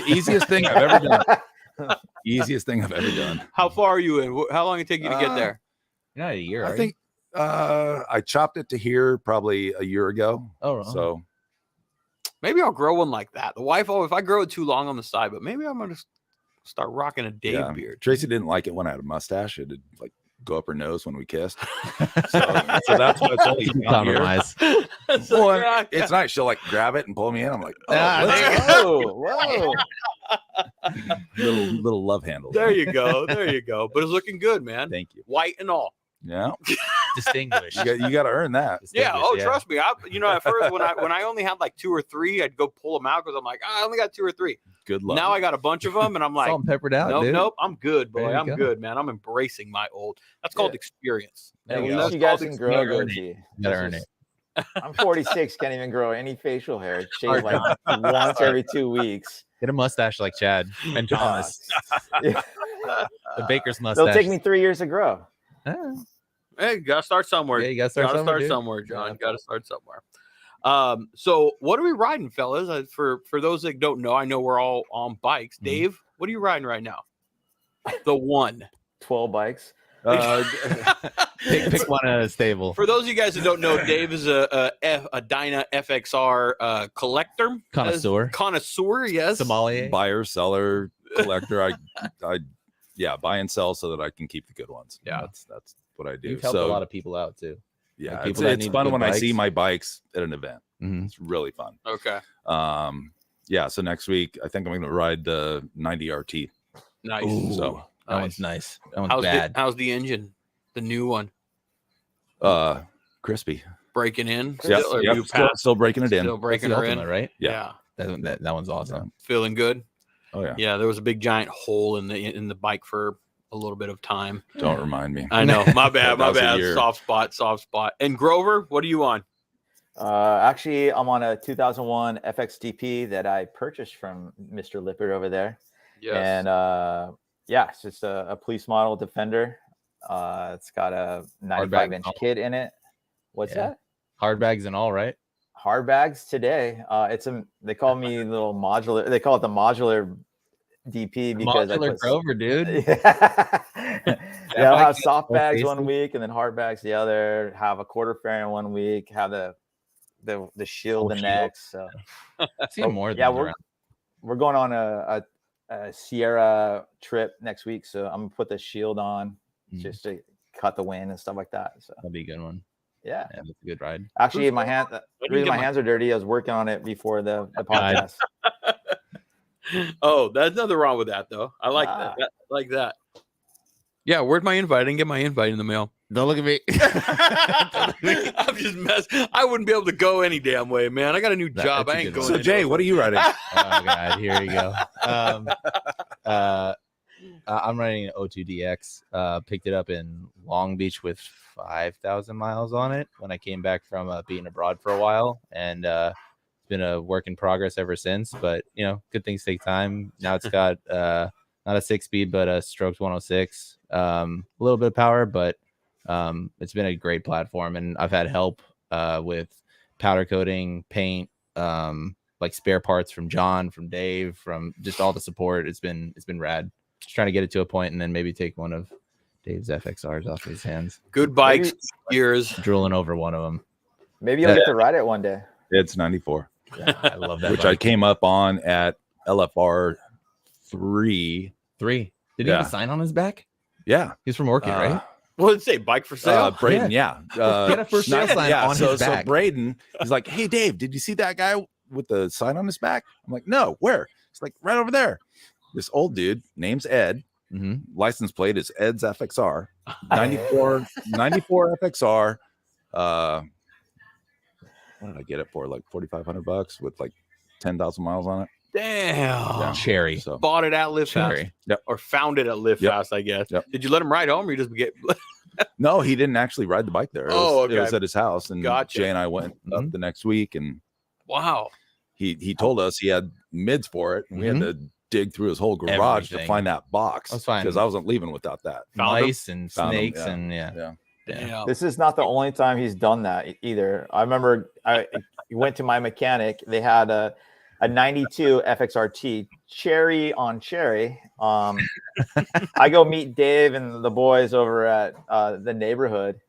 Easiest thing I've ever done. Easiest thing I've ever done. How far are you in? How long did it take you to get there? You're not a year. I think I chopped it to here probably a year ago. Oh, So Maybe I'll grow one like that. The wife, if I grow it too long on the side, but maybe I'm gonna start rocking a Dave yeah. beard. Tracy didn't like it when I had a mustache. It'd like go up her nose when we kissed. So that's what it's only down here. compromise. Well, it's nice. She'll like grab it and pull me in. I'm like, oh, Whoa. little love handle. There you go. There you go. But it's looking good, man. Thank you. White and all. Yeah, Distinguished. you got to earn that. Yeah. Oh, Distinguished, trust me. At first when I only had like 2 or 3, I'd go pull them out because I'm like, I only got 2 or 3. Good luck. Now I got a bunch of them, and I'm like, Salt and peppered out, dude. nope, I'm good, boy. There you I'm go. good, man. I'm embracing my old. That's called Yeah. experience. There you At go. least you guys called can grow a experience. goatee. You gotta earn it. I'm 46, can't even grow any facial hair. Shave like once every 2 weeks. Get a mustache like Chad and Thomas. Yeah. The baker's mustache. It'll take me 3 years to grow. Ah, Hey, you gotta start somewhere. yeah, you gotta start somewhere, dude. John. Yeah. Gotta start somewhere. So what are we riding, fellas? For those that don't know, I know we're all on bikes. Mhm. Dave, what are you riding right now? The one. 12 bikes. Pick one at a stable. For those of you guys who don't know, Dave is a Dyna FXR collector, connoisseur. Yes, Sommelier. Buyer, seller, collector. I buy and sell so that I can keep the good ones. Yeah. That's what I do. You've helped a lot of people out too. Yeah, like it's people that it's need fun good when I see bikes. my bikes at an event. Mhm. It's really fun. Okay, Yeah. So next week, I think I'm going to ride the 90 RT. nice. Ooh, So that one's nice. That one's bad. How's the engine? The new one crispy. breaking in? Yep, Still, or yep, you still, passed- still breaking it in. Still That's breaking the her ultimate, in, right? Yeah. That one's awesome. Feeling good. Oh yeah. Yeah, there was a big giant hole in the bike for a little bit of time. Don't remind me. I know. My bad. That My was a bad. year. Soft spot. And Grover, what are you on? Actually, I'm on a 2001 FXDP that I purchased from Mr. Lippert over there. Yes. And it's just a police model Defender. It's got a 95-inch model. kit in it. What's Yeah. that? Hard bags and all, right? Hard bags today. They call me little modular. They call it the modular DP because I Modular put Grover, dude. Yeah, I'll have might get soft more bags tasty. one week and then hard bags the other. Have a quarter fairing one week. Have the the shield, Full the shield. necks. So See more of yeah, those around. we're going on a Sierra trip next week, so I'm gonna put the shield on just to cut the wind and stuff like that. So That'll be a good one. yeah, That's a good ride. actually, my hand, didn't the reason get my my- hands are dirty. I was working on it before the podcast. Oh, there's nothing wrong with that though. I like Ah. that. I like that. Yeah, where's my invite? I didn't get my invite in the mail. Don't look at me. I'm just messing. I wouldn't be able to go any damn way, man. I got a new job. that's a I ain't good going. one. So Jay, what are you riding? Oh god, here you go. I'm running an O2DX. Picked it up in Long Beach with 5,000 miles on it when I came back from being abroad for a while, and it's been a work in progress ever since. But you know, good things take time. Now it's got not a 6-speed, but a strokes 106. A little bit of power, but it's been a great platform, and I've had help with powder coating, paint, like spare parts from John, from Dave, from just all the support. It's been rad. Just trying to get it to a point and then maybe take one of Dave's FXRs off his hands. Good bikes, Maybe- years. Drooling over one of them. Maybe you'll get to ride it one day. It's 94, I love that. which I bike. came up on at LFR 3. 3. Did he have Yeah. a sign on his back? Yeah. He's from Orchid, right? What did it say? Bike for sale? Braden, yeah. He had a for sale sign on so, his back. So Braden, he's like, hey, Dave, did you see that guy with the sign on his back? I'm like, no, where? He's like, right over there. This old dude, name's Ed. Mm-hmm. License plate is Ed's FXR. 94 FXR. What did I get it for? Like $4,500 with like 10,000 miles on it. Damn. Yeah. Cherry. So Bought it at Live Fast. Cherry. Or found it at Live Yep. Fast, I guess. Yep. Did you let him ride home or you just get no, he didn't actually ride the bike there. It Oh, was, it was okay. at his house, and Gotcha. Jay and I went up Mhm. the next week, and wow. he told us he had mids for it, and we had to dig through his whole garage to Everything. find that box. That's fine. because I wasn't leaving without that. Found 'em? Mice and Found 'em, snakes yeah. and yeah. Yeah. Damn. This is not the only time he's done that either. I remember I went to my mechanic. They had a 92 FXRT cherry on cherry. I go meet Dave and the boys over at the neighborhood.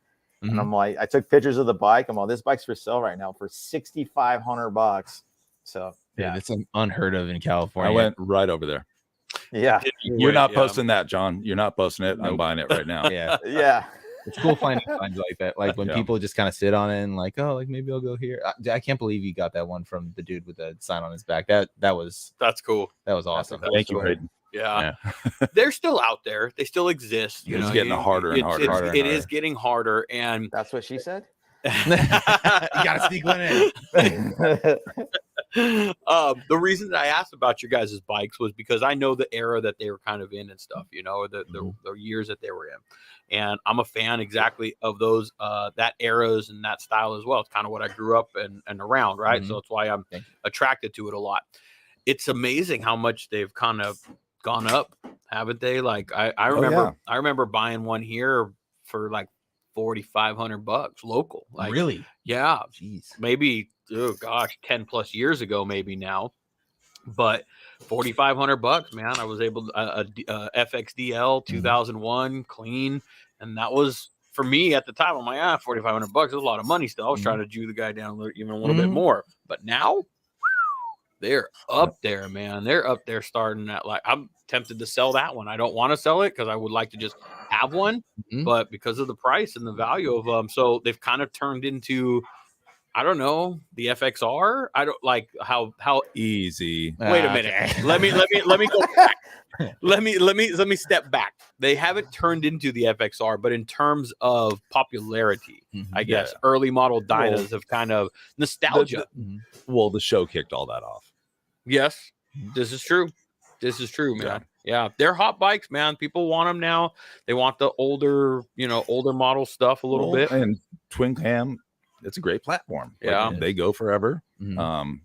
Mhm. And I'm like, I took pictures of the bike. I'm like, this bike's for sale right now for $6,500. So Yeah, yeah, that's unheard of in California. I went right over there. yeah, You're not Yeah. posting that, John. You're not posting it. I'm Nope. buying it right now. Yeah, yeah. it's cool finding finds like that. Like when Yeah. people just kind of sit on it and like, oh, like maybe I'll go here. I can't believe you got that one from the dude with the sign on his back. That was That's cool. awesome. That's Thank you, cool. Braden. Yeah. They're still out there. They still exist. You It's know, getting harder and harder. Harder and It is harder. getting harder. And That's what she said. You gotta sneak one in. The reason that I asked about your guys' bikes was because I know the era that they were kind of in and stuff, you know, the years that they were in. And I'm a fan exactly of those that eras and that style as well. It's kind of what I grew up and around, right? Mhm. So that's why I'm Thank you. attracted to it a lot. It's amazing how much they've kind of gone up, haven't they? Like I remember I remember buying one here for like $4,500 local. Like Really? yeah, Jeez. maybe oh gosh 10 plus years ago maybe now, but $4,500, man. I was able to FXDL 2001 clean, and that was for me at the time. I'm like, $4,500 is a lot of money still. I was trying to Jew the guy down even a little bit more, but now they're up there, man. They're up there starting at like, I'm tempted to sell that one. I don't want to sell it because I would like to just have one, Mhm. but because of the price and the value of them, so they've kind of turned into, I don't know, the FXR. I don't like how Easy. wait a minute. Let me go back. Let me step back. They haven't turned into the FXR, but in terms of popularity, Mhm. I guess early model Dynas have kind of nostalgia. Mhm. Well, the show kicked all that off. Yes, this is true. This is true, man. Yeah, they're hot bikes, man. People want them now. They want the older, older model stuff a little bit. And Twin Cam, it's a great platform. Like, Yeah. they go forever. Mhm.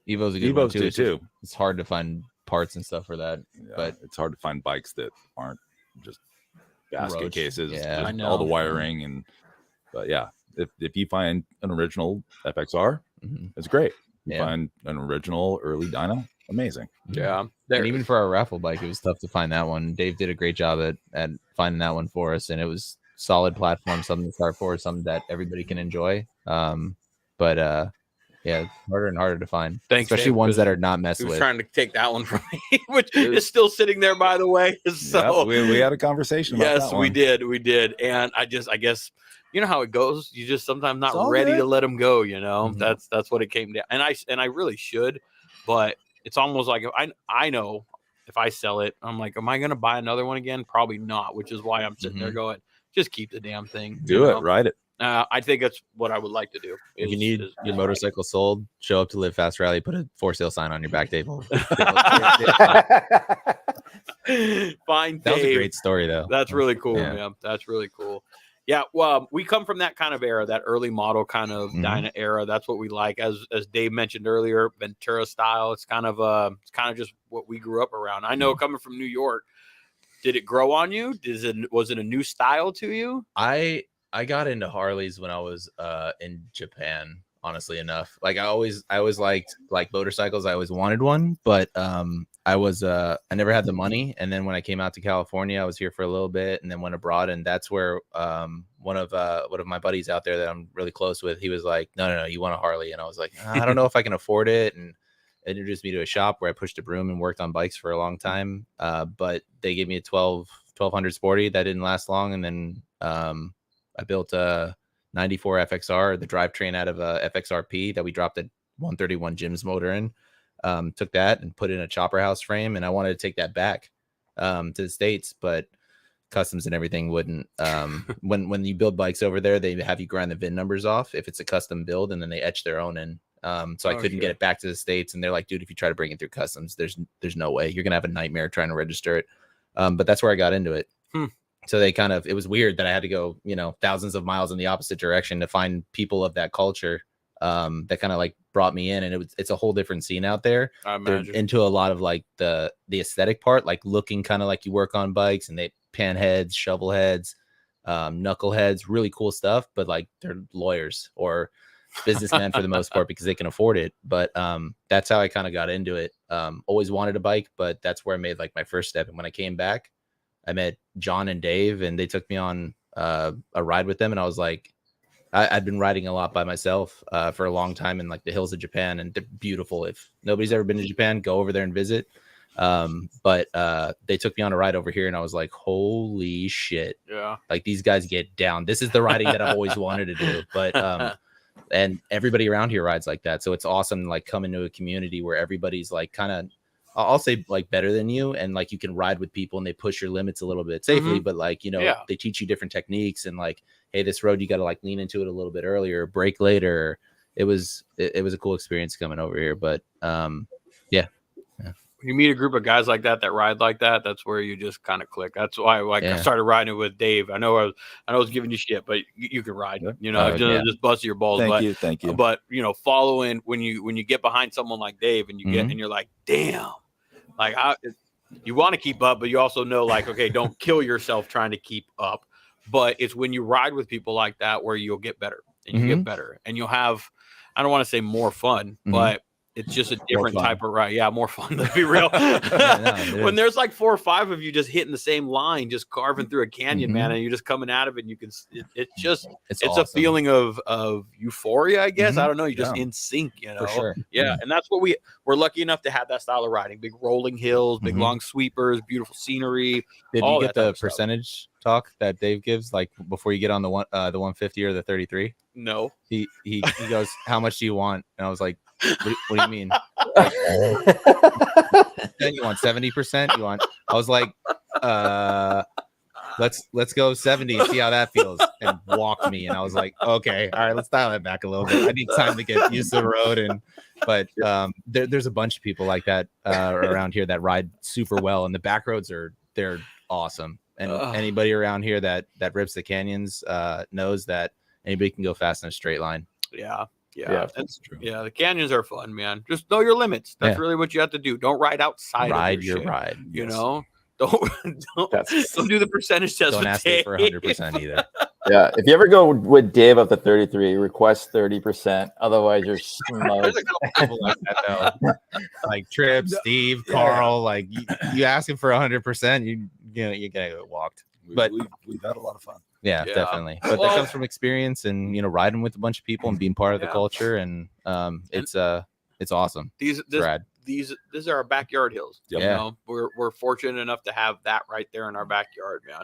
Evo's a good one Evos too. do It's just- too. It's hard to find parts and stuff for that. Yeah, but- it's hard to find bikes that aren't just basket Roach. cases, Yeah. just I know. all the wiring but yeah, if you find an original FXR, Mhm. it's great. You Yeah. find an original early dyno, amazing. Yeah, And even for our raffle bike, it was tough to find that one. Dave did a great job at finding that one for us, and it was solid platform, something to start for, something that everybody can enjoy. But Yeah, it's harder and harder to find. Thanks, especially Dave, ones 'cause that are not messed He was with. trying to take that one from me, which is still sitting there, by the way. So Yep, we had a conversation about yes, that we one. did. And I guess, you know how it goes. You just sometimes not It's all ready good. to let them go, you know. Mhm. That's what it came down. And I really should, but it's almost like if I know if I sell it, I'm like, am I gonna buy another one again? Probably not, which is why I'm sitting there going, just keep the damn thing. Do you it, know? right? I think that's what I would like to do. If you need your is motorcycle sold, show up to Live Fast Rally, put a for sale sign on your back table. Find That was a Dave. great story, though. That's really cool, Yeah. man. That's really cool. Yeah, well, we come from that kind of era, that early model kind of Dyna era. That's what we like. As Dave mentioned earlier, Ventura style. It's kind of just what we grew up around. I know coming from New York, did it grow on you? Was it a new style to you? I got into Harleys when I was in Japan, honestly enough. Like I always liked like motorcycles. I always wanted one, but I never had the money. And then when I came out to California, I was here for a little bit and then went abroad. And that's where one of my buddies out there that I'm really close with, he was like, no, you want a Harley? And I was like, I don't know if I can afford it. And introduced me to a shop where I pushed a broom and worked on bikes for a long time. But they gave me a 1200 Sporty that didn't last long. And then I built a 94 FXR, the drivetrain out of a FXRP that we dropped a 131 Jim's motor in. Took that and put in a chopper house frame, and I wanted to take that back to the States, but customs and everything wouldn't. When you build bikes over there, they have you grind the VIN numbers off if it's a custom build, and then they etch their own in. So I couldn't get it back to the States, and they're like, dude, if you try to bring it through customs, there's no way. You're gonna have a nightmare trying to register it. But that's where I got into it. So it was weird that I had to go, thousands of miles in the opposite direction to find people of that culture that kind of like brought me in. And it's a whole different scene out there. They're into a lot of like the aesthetic part, like looking kind of like you work on bikes, and they pan heads, shovel heads, knuckleheads, really cool stuff. But like they're lawyers or businessmen for the most part because they can afford it. But that's how I kind of got into it. Always wanted a bike, but that's where I made like my first step. And when I came back, I met John and Dave, and they took me on a ride with them. And I was like, I'd been riding a lot by myself for a long time in like the hills of Japan, and they're beautiful. If nobody's ever been to Japan, go over there and visit. But they took me on a ride over here, and I was like, holy shit. Yeah. Like these guys get down. This is the riding that I've always wanted to do. But and everybody around here rides like that. So it's awesome, like come into a community where everybody's like kind of, I'll say like better than you, and like you can ride with people and they push your limits a little bit safely, but like they teach you different techniques, and like, hey, this road you got to like lean into it a little bit earlier, brake later. It was a cool experience coming over here. But yeah. When you meet a group of guys like that ride like that, that's where you just kind of click. That's why I started riding it with Dave. I know I was giving you shit, but you can ride. Just bust your balls. Thank you. But following when you get behind someone like Dave, and you get and you're like, damn, like you want to keep up, but you also know like, okay, don't kill yourself trying to keep up. But it's when you ride with people like that where you'll get better, and you get better, and you'll have, I don't want to say more fun, but it's just a different type of ride. Yeah, more fun, to be real. When there's like 4 or 5 of you just hitting the same line, just carving through a canyon, man, and you're just coming out of it, and you can, it's awesome. A feeling of euphoria, I guess. I don't know. You're just in sync, For sure. Yeah. And that's what we're lucky enough to have that style of riding. Big rolling hills, big long sweepers, beautiful scenery. Did you get the percentage talk that Dave gives, like before you get on the 150 or the 33? No. He goes, how much do you want? And I was like, what do you mean? Then you want 70%? You want? I was like, let's go 70 and see how that feels, and walk me. And I was like, okay, all right, let's dial it back a little bit. I need time to get used to the road. But there's a bunch of people like that around here that ride super well, and the back roads they're awesome. And anybody around here that rips the canyons knows that anybody can go fast in a straight line. Yeah, that's true. Yeah, the canyons are fun, man. Just know your limits. That's really what you have to do. Don't ride outside. Ride of your shit, ride. You know, don't do the percentage test. Don't ask me for 100% either. Yeah, if you ever go with Dave up to 33, request 30%. Otherwise, you're smoked. There's a couple people like that though, like Tripp, Steve, Carl. Like you ask him for 100%, you gotta get walked. But we've had a lot of fun. Yeah, Yeah. definitely. But Well- that comes from experience and riding with a bunch of people and being part of the Yeah. culture, and it's awesome. These It's rad. these are our backyard hills. Yep. You Yeah. know, we're fortunate enough to have that right there in our backyard, man.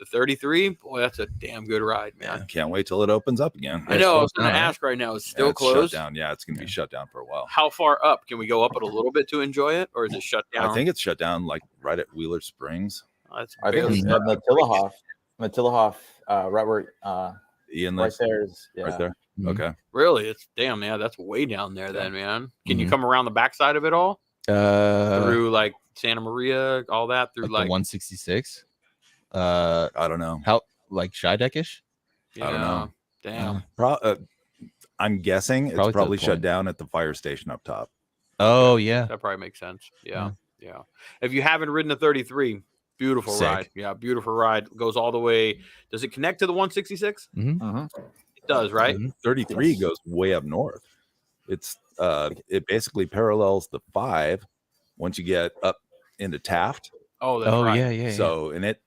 The 33, boy, that's a damn good ride, man. Yeah, can't wait till it opens up again. I know. I was closed going to down, right? ask right now. It's Yeah, still it's closed. shut down. Yeah, it's gonna be shut down for a while. How far up? Can we go up it a little bit to enjoy it, or is it shut down? I think it's shut down like right at Wheeler Springs. Oh, that's I think barely it's started. Matillahoff, right where Ian, right there is right there. Mhm. Okay. Really, it's damn. Yeah, that's way down there. Then, man. Can you Mhm. come around the backside of it all Through through like Santa Maria, all that through the like 166. I don't know. How like Scheideck-ish? I don't know. Damn. I'm guessing it's Probably to the probably shut point. down at the fire station up top. Oh yeah. That probably makes sense. Yeah. If you haven't ridden a 33, beautiful Sick. ride. Yeah, beautiful ride. Goes all the way. Does it connect to the 166? Mhm. It does, right? Mhm. 33 Yes. goes way up north. It's it basically parallels the 5 once you get up into Taft. Oh, that's Oh right. yeah. So and it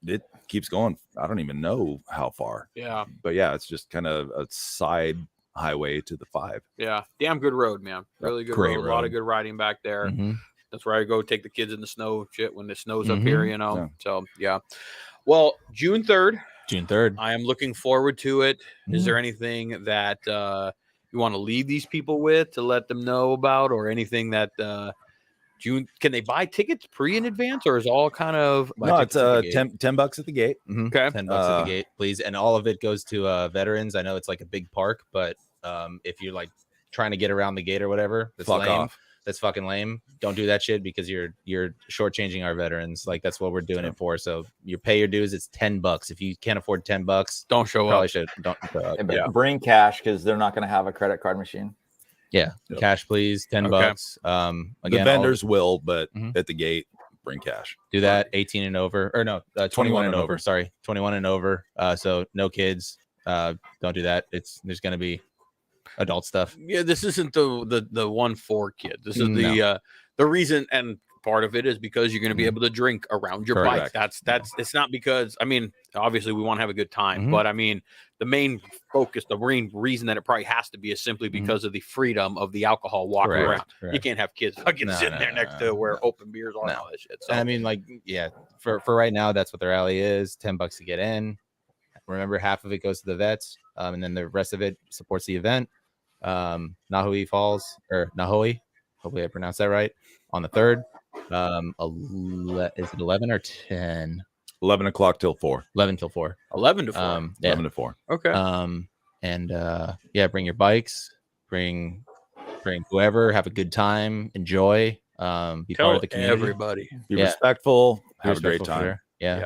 keeps going. I don't even know how far. Yeah. But yeah, it's just kind of a side highway to the 5. Yeah. Damn good road, man. Really good Great road. A lot of road. good riding back there. Mhm. That's where I go take the kids in the snow shit when it snows up here, Mhm. you know. Yeah. So yeah. Well, June 3rd, June 3rd. I am looking forward to it. Is Mhm. there anything that you want to leave these people with to let them know about, or anything that June? Can they buy tickets in advance, or is all kind of No, it's tickets at the gate. $10 at the gate. Mhm. Okay. $10 at the gate, please. And all of it goes to veterans. I know it's like a big park, but if you're like trying to get around the gate or whatever, that's Fuck lame. off. That's fucking lame. Don't do that shit, because you're shortchanging our veterans. Like, that's what we're doing Yeah. it for. So you pay your dues. It's $10. If you can't afford $10, don't show probably up? should don't. And Yeah. bring cash because they're not going to have a credit card machine. Yeah, Yep. cash, please. $10. The Again, vendors will, but Mhm. at the gate, bring cash. do that. 18 and over, or no, 21 and and over. over. Sorry, 21 and over. So no kids. Don't do that. There's gonna be adult stuff. Yeah, this isn't the one for kids. This is No. the reason, and part of it is because you're going to be Mhm. able to drink around your Correct. bike. That's it's not because, I mean, obviously we want to have a good time, Mhm. but I mean the main focus, the main reason that it probably has to be is simply Mhm. because of the freedom of the alcohol walking Correct, around. You correct. can't have kids fucking No, sitting no, there no, next no, to where no. open beers are and No. all that shit. So And I mean, like, yeah, for right now, that's what the rally is. $10 to get in. Remember, half of it goes to the vets, and then the rest of it supports the event. Nojoqui Falls, or Nojoqui, hopefully I pronounced that right, on the 3rd. Is it 11 or 10? 11 o'clock till 4. 11 till 4. 11 to 4. Yeah. 11 to 4. Okay. And yeah, bring your bikes, bring whoever, have a good time, enjoy, be part Tell of the community. everybody. Be Yeah. respectful. Be Have a great respectful for time. there. Yeah.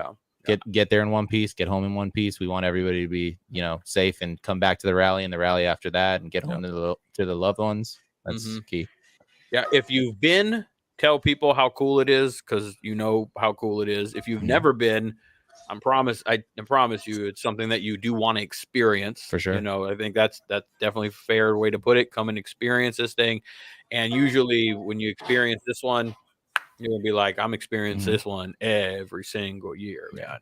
Yeah. Get there in one piece, get home in one piece. We want everybody to be, safe and come back to the rally and the rally after that and get home to the loved ones. That's Mhm. key. Yeah, if you've been, tell people how cool it is, because you know how cool it is. If you've Mhm. never been, I promise you, it's something that you do want to experience. For sure. I think that's definitely a fair way to put it. Come and experience this thing, and usually when you experience this one, you're gonna be like, I'm experiencing Mhm. this one every single year, man.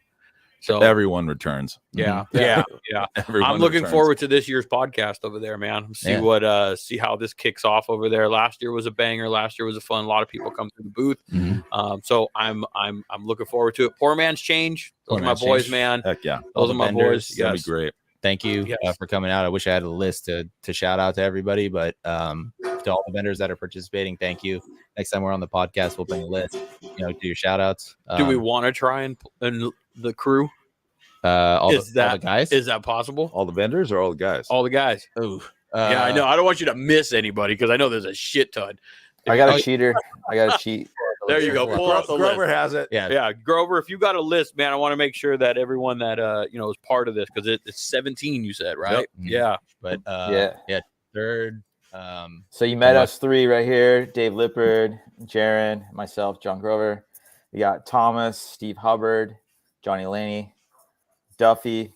So Everyone returns. yeah. Everyone I'm looking returns. forward to this year's podcast over there, man. See how this kicks off over there. Last year was a banger. Last year was a fun. A lot of people come through the booth. Mhm. So I'm looking forward to it. Poor man's change. Those Poor are my man's boys, change. man. Heck yeah. All Those the are my vendors, boys. That'd Yes. be great. Thank you Yes. for coming out. I wish I had a list to shout out to everybody, but to all the vendors that are participating, thank you. Next time we're on the podcast, we'll bring a list. Do your shout outs. Do we want to try and the crew? All the guys? Is that possible? All the vendors or all the guys? All the guys. Ooh, Yeah, I know. I don't want you to miss anybody because I know there's a shit ton. I got a cheater. I got to cheat. There you go. Pull up the Grover list. has it. Yeah, Yeah, Grover, if you got a list, man, I want to make sure that everyone that is part of this, because it's 17, you said, right? Yep. Yeah. but Yeah. third. So you met Come on. us three right here: Dave Lippard, Jaron, myself, John Grover. We got Thomas, Steve Hubbard, Johnny Laney, Duffy,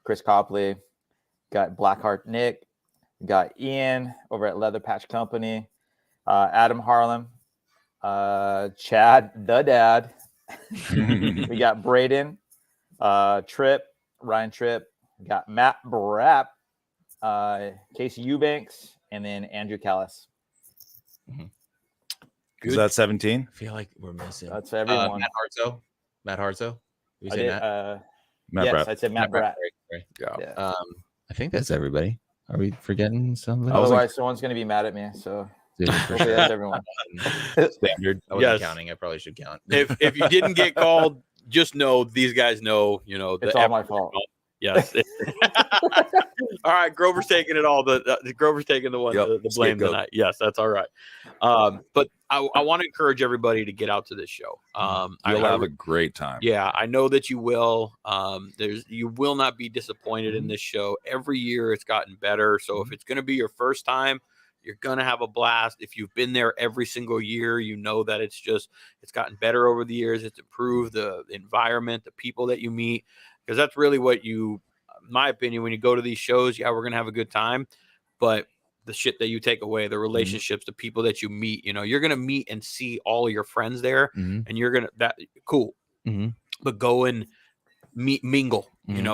Chris Copley. Got Blackheart Nick. We got Ian over at Leather Patch Company. Adam Harlem, Chad the Dad. We got Braden, Trip, Ryan Tripp, got Matt Brapp, Casey Eubanks, and then Andrew Callis. Is that 17? I feel like we're missing. That's everyone. Matt Hartso. I did, Matt yes, Brapp. I said Matt Brapp. Right. Yeah. I think that's everybody. Are we forgetting somebody? Otherwise, someone's going to be mad at me. So Dude, for hopefully sure. that's everyone. Standard. I wasn't Yes. counting. I probably should count. If you didn't get called, just know these guys know. You know, It's all my fault. Yes. All right, Grover's taking it all. The Grover's taking the one Yep, the blame scapegoat. tonight. Yes, that's all right. But I want to encourage everybody to get out to this show. You'll have a great time. Yeah, I know that you will. You will not be disappointed in this show. Every year it's gotten better. So if it's going to be your first time, you're going to have a blast. If you've been there every single year, you know that it's gotten better over the years. It's improved the environment, the people that you meet, because that's really what in my opinion, when you go to these shows, yeah, we're going to have a good time, but the shit that you take away, the relationships, the people that you meet, you're going to meet and see all of your friends there, and you're going to, cool. But go and mingle,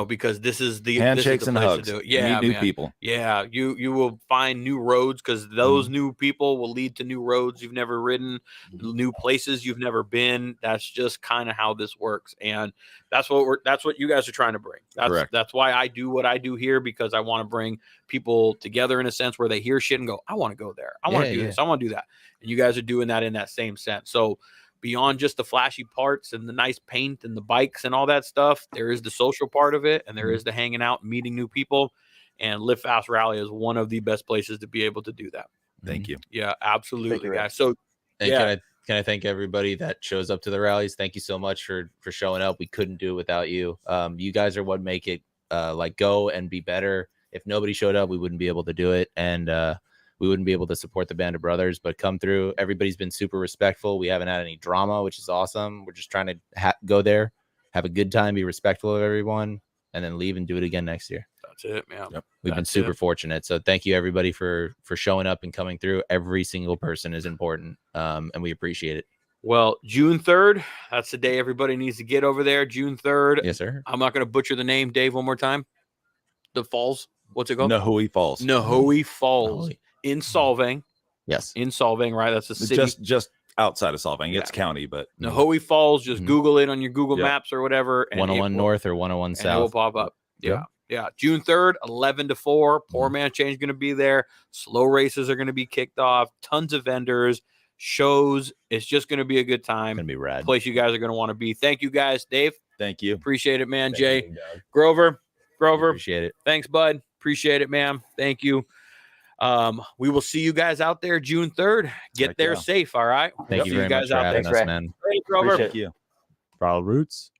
because this is the Handshakes this is the and place hugs. to do it. Yeah, Meet new man. people. Yeah, you will find new roads, because those new people will lead to new roads you've never ridden, new places you've never been. That's just kind of how this works, and that's what you guys are trying to bring. Correct. That's why I do what I do here, because I want to bring people together in a sense where they hear shit and go, I want to go there. I want to do this. I want to do that. And you guys are doing that in that same sense. So beyond just the flashy parts and the nice paint and the bikes and all that stuff, there is the social part of it, and there is the hanging out and meeting new people. And Live Fast Rally is one of the best places to be able to do that. Thank you. Yeah, absolutely, you, guys. So And can I thank everybody that shows up to the rallies? Thank you so much for showing up. We couldn't do it without you. You guys are what make it go and be better. If nobody showed up, we wouldn't be able to do it, and we wouldn't be able to support the Band of Brothers. But come through. Everybody's been super respectful. We haven't had any drama, which is awesome. We're just trying to go there, have a good time, be respectful of everyone, and then leave and do it again next year. that's it, man. Yep. We've been super fortunate. So thank you everybody for showing up and coming through. Every single person is important. And we appreciate it. Well, June 3rd, that's the day everybody needs to get over there. June 3rd. Yes, sir. I'm not going to butcher the name, Dave, one more time. The falls. What's it called? Nojoqui Falls. Nojoqui Falls in Solvang. Yes. In Solvang, right? That's a city. Just outside of Solvang. Yeah. It's county, but Nojoqui Falls. Just Google it on your Google Maps or whatever. And 101 North or 101 and South. it will pop up. Yeah. Yep. Yeah. June 3rd, 11 to 4. Poor Man Change is going to be there. Slow races are going to be kicked off. Tons of vendors, shows. It's just going to be a good time. Gonna be rad. Place you guys are going to want to be. Thank you, guys. Dave, thank you. appreciate it, man. Thank Jay, you, Doug. Grover, Appreciate it. thanks, bud. Appreciate it, man. Thank you. We will see you guys out there June 3rd. Get Heck there yeah. safe. All right. Thank See you very guys much for out having there. us, Ray. man. Hey, Grover. Appreciate Thank you. Proud roots.